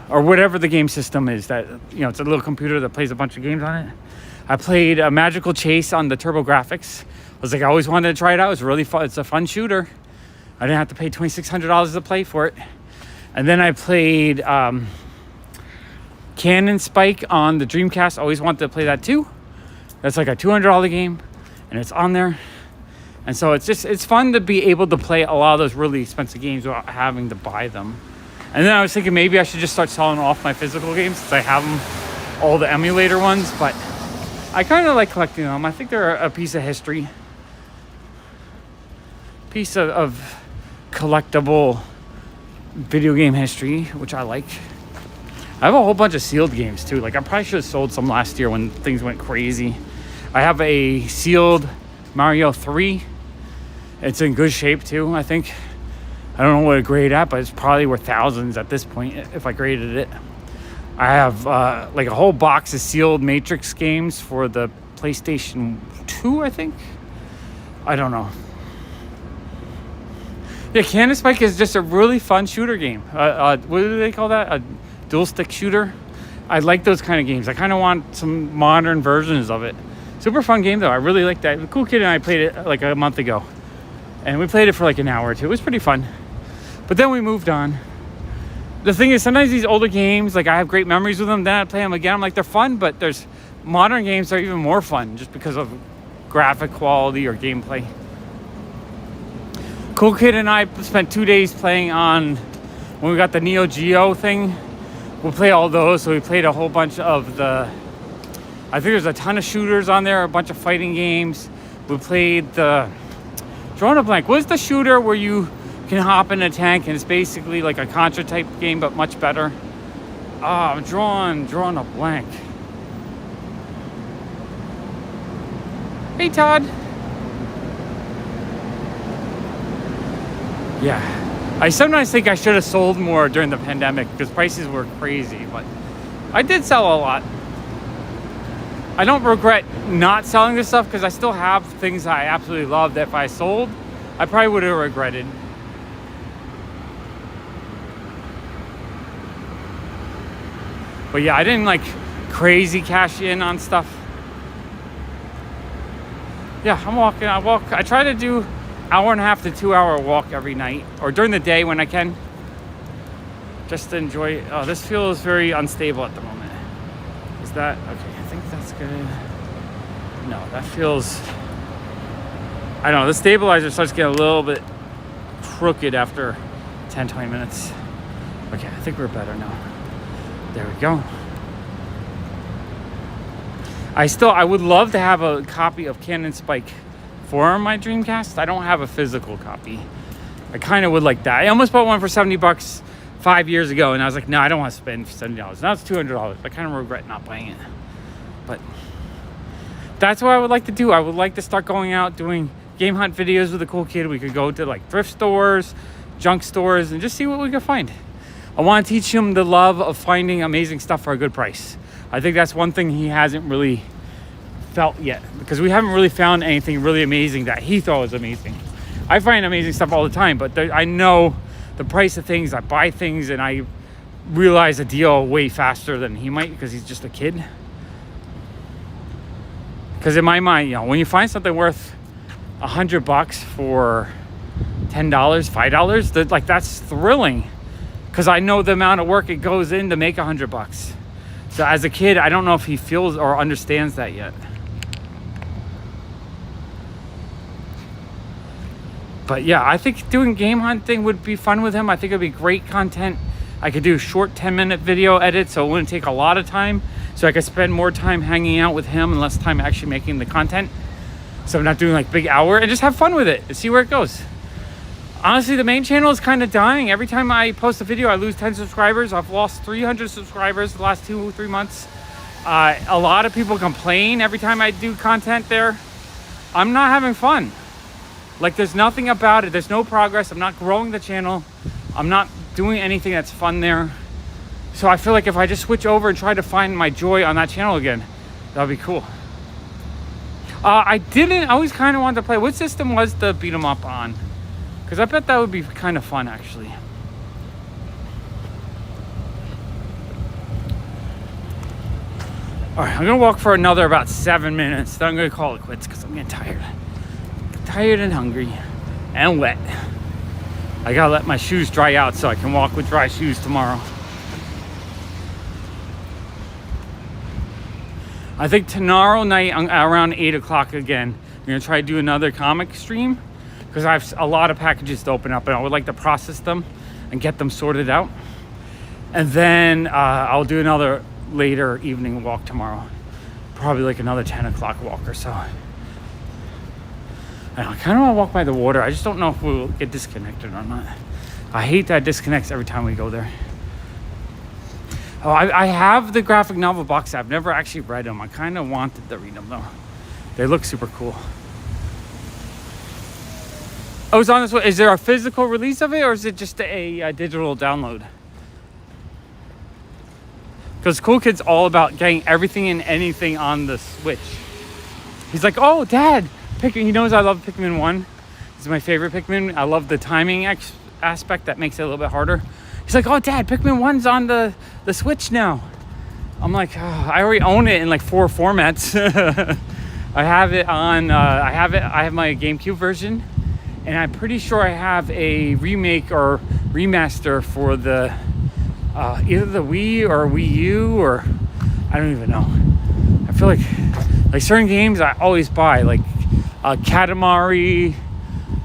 or whatever the game system is that, you know, it's a little computer that plays a bunch of games on it. I played a Magical Chase on the TurboGrafx. I was like, I always wanted to try it out. It was really fun. It's a fun shooter. I didn't have to pay $2,600 to play for it. And then I played Cannon Spike on the Dreamcast. I always wanted to play that too. That's like a $200 game, and it's on there. And so it's fun to be able to play a lot of those really expensive games without having to buy them. And then I was thinking maybe I should just start selling off my physical games since I have them, all the emulator ones. But I kind of like collecting them. I think they're a piece of history. Piece of collectible video game history, which I like. I have a whole bunch of sealed games too. Like I probably should have sold some last year when things went crazy. I have a sealed Mario 3. It's in good shape too, I think. I don't know what to grade at, but it's probably worth thousands at this point if I graded it. I have like a whole box of sealed Matrix games for the PlayStation 2, I think. I don't know. Yeah, Cannon Spike is just a really fun shooter game. What do they call that? A dual stick shooter? I like those kind of games. I kind of want some modern versions of it. Super fun game though. I really like that. The cool kid and I played it like a month ago. And we played it for like an hour or two. It was pretty fun. But then we moved on. The thing is, sometimes these older games, like I have great memories with them. Then I play them again. I'm like, they're fun, but there's modern games that are even more fun just because of graphic quality or gameplay. Cool Kid and I spent 2 days playing on, when we got the Neo Geo thing, we'll play all those. So we played a whole bunch of I think there's a ton of shooters on there, a bunch of fighting games. We played drawing a blank. What's the shooter where you can hop in a tank and it's basically like a Contra type game, but much better? I'm drawing a blank. Hey, Todd. Yeah, I sometimes think I should have sold more during the pandemic because prices were crazy, but I did sell a lot. I don't regret not selling this stuff because I still have things I absolutely love that if I sold, I probably would have regretted. But yeah, I didn't like crazy cash in on stuff. Yeah, I'm walking. I try to do hour and a half to 2 hour walk every night or during the day when I can, just to enjoy. Oh, this feels very unstable at the moment. Is that okay? I think That's good. No, that feels... I don't know, the stabilizer starts to get a little bit crooked after 10, 20 minutes. Okay, I think we're better now. There we go. I would love to have a copy of Canon Spike for my Dreamcast. I don't have a physical copy. I kind of would like that. I almost bought one for $70 5 years ago, and I was like, no, I don't want to spend $70. Now it's $200. I kind of regret not buying it. But that's what I would like to do. I would like to start going out doing game hunt videos with a cool kid. We could go to like thrift stores, junk stores, and just see what we could find. I want to teach him the love of finding amazing stuff for a good price. I think that's one thing he hasn't really felt yet, because we haven't really found anything really amazing that he thought was amazing. I find amazing stuff all the time, but I know the price of things. I buy things and I realize a deal way faster than he might, because he's just a kid. Because in my mind, you know, when you find something worth $100 for $10, $5, like, that's thrilling, because I know the amount of work it goes in to make $100. So as a kid, I don't know if he feels or understands that yet. But yeah, I think doing game hunting would be fun with him. I think it'd be great content. I could do short 10-minute video edits, so it wouldn't take a lot of time. So I could spend more time hanging out with him and less time actually making the content. So I'm not doing like big hour, and just have fun with it and see where it goes. Honestly, the main channel is kind of dying. Every time I post a video, I lose 10 subscribers. I've lost 300 subscribers the last 2 or 3 months. A lot of people complain every time I do content there. I'm not having fun. Like, there's nothing about it. There's no progress. I'm not growing the channel. I'm not doing anything that's fun there. So I feel like if I just switch over and try to find my joy on that channel again, that'd be cool. I always kind of wanted to play. What system was the beat 'em up on? Because I bet that would be kind of fun, actually. All right, I'm gonna walk for another about 7 minutes. Then I'm gonna call it quits because I'm getting tired. Tired and hungry and wet. I gotta let my shoes dry out so I can walk with dry shoes tomorrow. I think tomorrow night around 8 o'clock again, I'm gonna try to do another comic stream, because I have a lot of packages to open up and I would like to process them and get them sorted out. And then I'll do another later evening walk tomorrow. Probably like another 10 o'clock walk or so. I kind of want to walk by the water. I just don't know if we'll get disconnected or not. I hate that it disconnects every time we go there. Oh, I have the graphic novel box. I've never actually read them. I kind of wanted to read them though. They look super cool. Oh, it's on this way. Is there a physical release of it, or is it just a digital download? Because Cool Kid's all about getting everything and anything on the Switch. He's like, oh, Dad, he knows I love Pikmin 1. It's my favorite Pikmin. I love the timing aspect that makes it a little bit harder. He's like, oh, Dad, Pikmin 1's on the Switch now. I'm like, oh, I already own it in like 4 formats. I have it on, I have my GameCube version, and I'm pretty sure I have a remake or remaster for the either the Wii or Wii U, or I don't even know. I feel like certain games I always buy, like Katamari,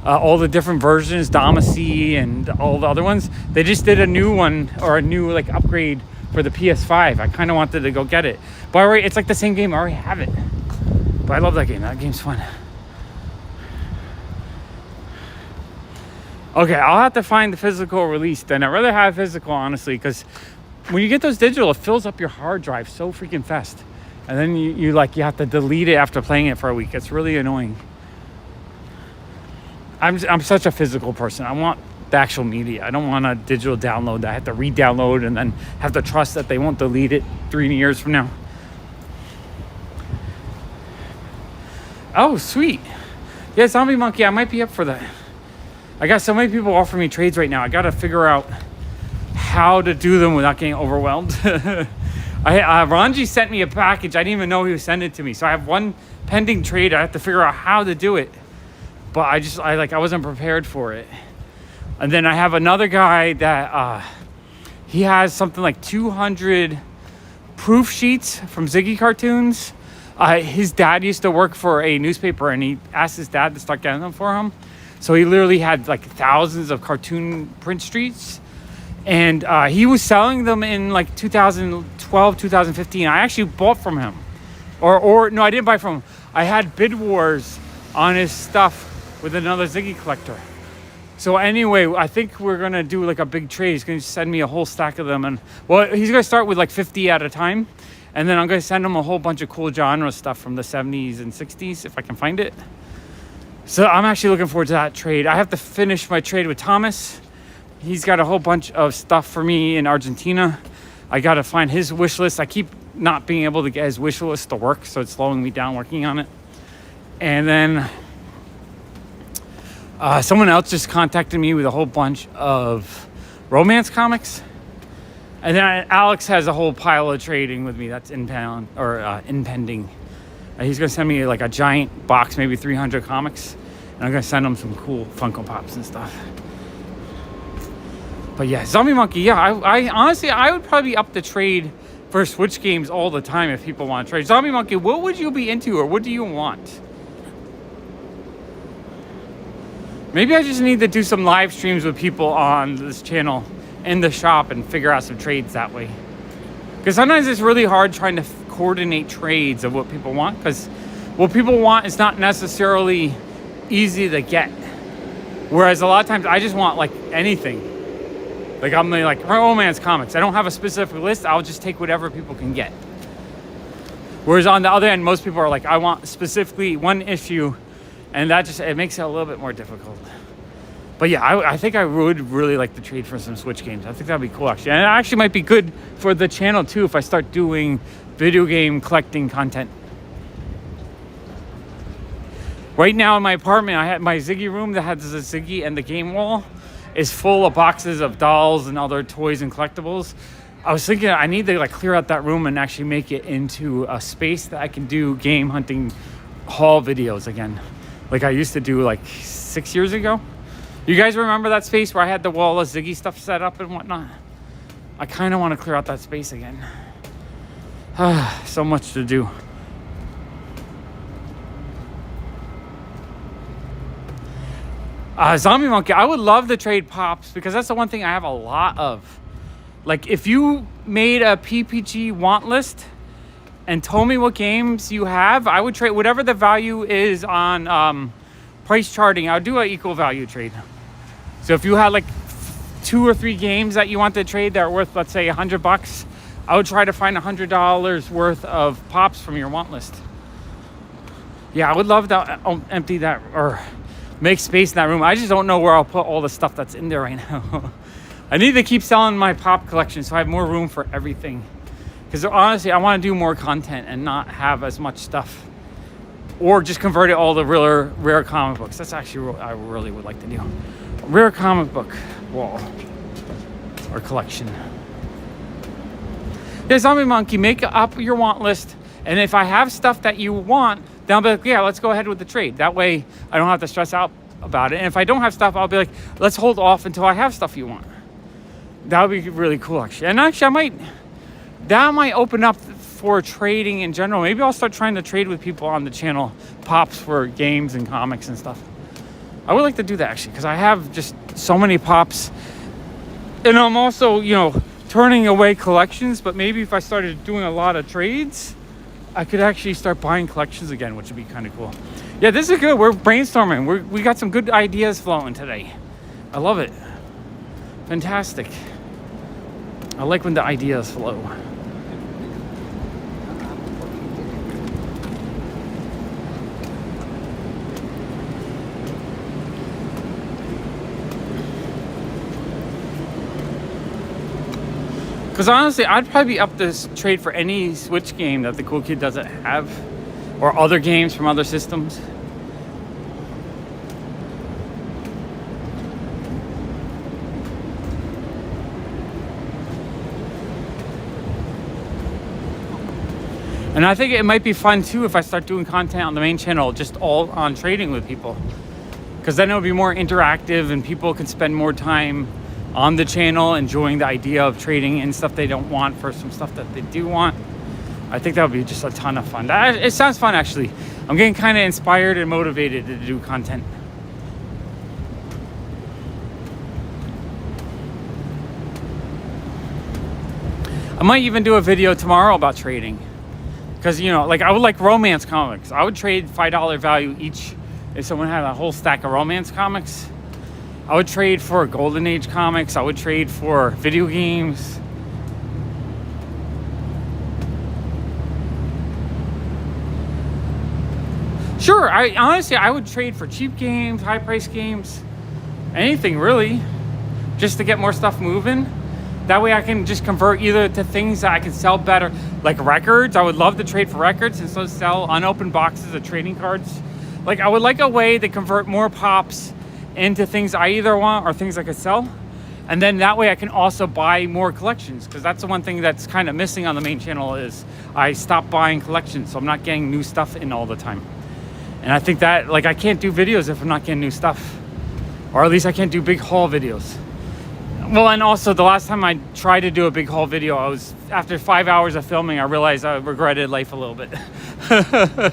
all the different versions, Damacy, and all the other ones. They just did a new one, or a new like upgrade for the PS5. I kind of wanted to go get it, but it's like the same game. I already have it, but I love that game. That game's fun. Okay, I'll have to find the physical release then. I'd rather have physical, honestly, because when you get those digital, it fills up your hard drive so freaking fast, and then you have to delete it after playing it for a week. It's really annoying. I'm such a physical person. I want the actual media. I don't want a digital download that I have to re-download and then have to trust that they won't delete it 3 years from now. Oh, sweet. Yeah, Zombie Monkey, I might be up for that. I got so many people offering me trades right now. I got to figure out how to do them without getting overwhelmed. Ranji sent me a package. I didn't even know he would send it to me. So I have one pending trade. I have to figure out how to do it. But I wasn't prepared for it. And then I have another guy that he has something like 200 proof sheets from Ziggy Cartoons His dad used to work for a newspaper, and he asked his dad to start getting them for him. So he literally had like thousands of cartoon print streets, and he was selling them in like 2012, 2015. I actually bought from him, or no, I didn't buy from him. I had bid wars on his stuff with another Ziggy collector. So anyway, I think we're gonna do like a big trade. He's gonna send me a whole stack of them, and well, he's gonna start with like 50 at a time, and then I'm gonna send him a whole bunch of cool genre stuff from the 70s and 60s if I can find it. So I'm actually looking forward to that trade. I have to finish my trade with Thomas. He's got a whole bunch of stuff for me in Argentina. I gotta find his wish list. I keep not being able to get his wish list to work, so it's slowing me down working on it. And then someone else just contacted me with a whole bunch of romance comics. And then Alex has a whole pile of trading with me that's impending. He's gonna send me like a giant box, maybe 300 comics, and I'm gonna send him some cool Funko Pops and stuff. But yeah, Zombie Monkey, yeah, I honestly, I would probably up the trade for Switch games all the time if people want to trade. Zombie Monkey, what would you be into, or what do you want? Maybe I just need to do some live streams with people on this channel in the shop and figure out some trades that way. Because sometimes it's really hard trying to coordinate trades of what people want, because what people want is not necessarily easy to get. Whereas a lot of times I just want like anything. Like I'm like romance comics. I don't have a specific list. I'll just take whatever people can get. Whereas on the other end, most people are like, I want specifically one issue, and that just, it makes it a little bit more difficult. But yeah, I think I would really like to trade for some Switch games. I think that'd be cool actually. And it actually might be good for the channel too if I start doing video game collecting content. Right now in my apartment, I had my Ziggy room that has the Ziggy and the game wall is full of boxes of dolls and other toys and collectibles. I was thinking I need to like clear out that room and actually make it into a space that I can do game hunting haul videos again, like I used to do like 6 years ago. You guys remember that space where I had the wall of Ziggy stuff set up and whatnot? I kind of want to clear out that space again. So much to do. Zombie Monkey, I would love to trade Pops because that's the one thing I have a lot of. Like if you made a PPG want list and told me what games you have, I would trade whatever the value is on price charting. I would do an equal value trade. So if you had like 2 or 3 games that you want to trade that are worth, let's say $100, I would try to find $100 worth of Pops from your want list. Yeah, I would love to empty that or make space in that room. I just don't know where I'll put all the stuff that's in there right now. I need to keep selling my Pop collection so I have more room for everything. Because honestly, I want to do more content and not have as much stuff. Or just convert it all to rare comic books. That's actually what I really would like to do. Rare comic book wall or collection. Yeah, Zombie Monkey, make up your want list. And if I have stuff that you want, then I'll be like, yeah, let's go ahead with the trade. That way I don't have to stress out about it. And if I don't have stuff, I'll be like, let's hold off until I have stuff you want. That would be really cool, actually. And actually, that might open up for trading in general. Maybe I'll start trying to trade with people on the channel, Pops for games and comics and stuff. I would like to do that, actually, because I have just so many Pops. And I'm also, turning away collections, but maybe if I started doing a lot of trades, I could actually start buying collections again, which would be kind of cool. Yeah, this is good. We're brainstorming. We got some good ideas flowing today. I love it. Fantastic. I like when the ideas flow. Because honestly, I'd probably up this trade for any Switch game that the cool kid doesn't have, or other games from other systems. And I think it might be fun too if I start doing content on the main channel, just all on trading with people. Because then it'll be more interactive and people can spend more time on the channel enjoying the idea of trading in stuff they don't want for some stuff that they do want. I think that would be just a ton of fun. It sounds fun, actually. I'm getting kind of inspired and motivated to do content. I might even do a video tomorrow about trading. Because, you know, like I would like romance comics. I would trade $5 value each if someone had a whole stack of romance comics. I would trade for Golden Age comics. I would trade for video games. Sure, honestly, I would trade for cheap games, high price games, anything really, just to get more stuff moving. That way I can just convert either to things that I can sell better, like records. I would love to trade for records and so sell unopened boxes of trading cards. Like I would like a way to convert more pops into things I either want or things I could sell. And then that way I can also buy more collections, because that's the one thing that's kind of missing on the main channel is I stopped buying collections, so I'm not getting new stuff in all the time. And I think that, like, I can't do videos if I'm not getting new stuff. Or at least I can't do big haul videos. Well, and also the last time I tried to do a big haul video, after 5 hours of filming, I realized I regretted life a little bit. I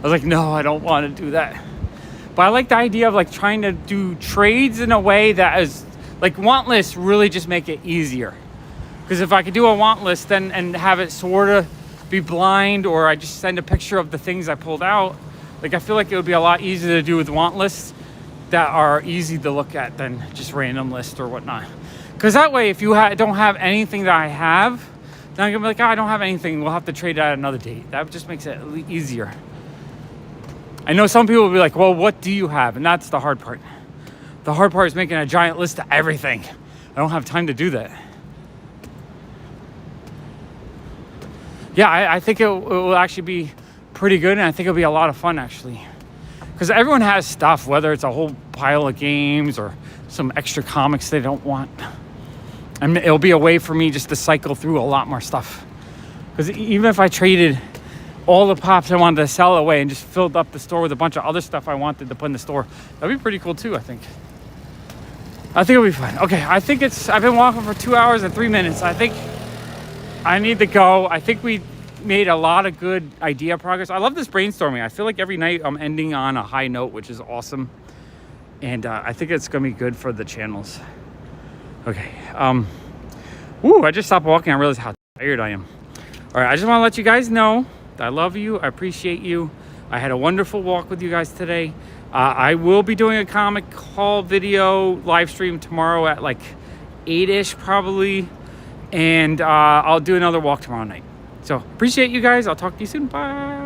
was like, no, I don't want to do that. But I like the idea of like trying to do trades in a way that is, like, want lists really just make it easier. Because if I could do a want list then and have it sort of be blind, or I just send a picture of the things I pulled out, like I feel like it would be a lot easier to do with want lists that are easy to look at than just random lists or whatnot. Because that way, if you don't have anything that I have, then I'm gonna be like, oh, I don't have anything, we'll have to trade at another date. That just makes it easier. I know some people will be like, well, what do you have? And that's the hard part. The hard part is making a giant list of everything. I don't have time to do that. Yeah, I think it will actually be pretty good, and I think it'll be a lot of fun, actually. Because everyone has stuff, whether it's a whole pile of games or some extra comics they don't want. And it'll be a way for me just to cycle through a lot more stuff. Because even if I traded all the pops I wanted to sell away and just filled up the store with a bunch of other stuff I wanted to put in the store, that'd be pretty cool too, I think. I think it'll be fun. Okay, I've been walking for 2 hours and 3 minutes. I think I need to go. I think we made a lot of good idea progress. I love this brainstorming. I feel like every night I'm ending on a high note, which is awesome. And I think it's gonna be good for the channels. Okay. I just stopped walking. I realized how tired I am. All right, I just want to let you guys know that I love you. I appreciate you. I had a wonderful walk with you guys today. I will be doing a comic haul video live stream tomorrow at like 8-ish probably. And I'll do another walk tomorrow night. So appreciate you guys. I'll talk to you soon. Bye.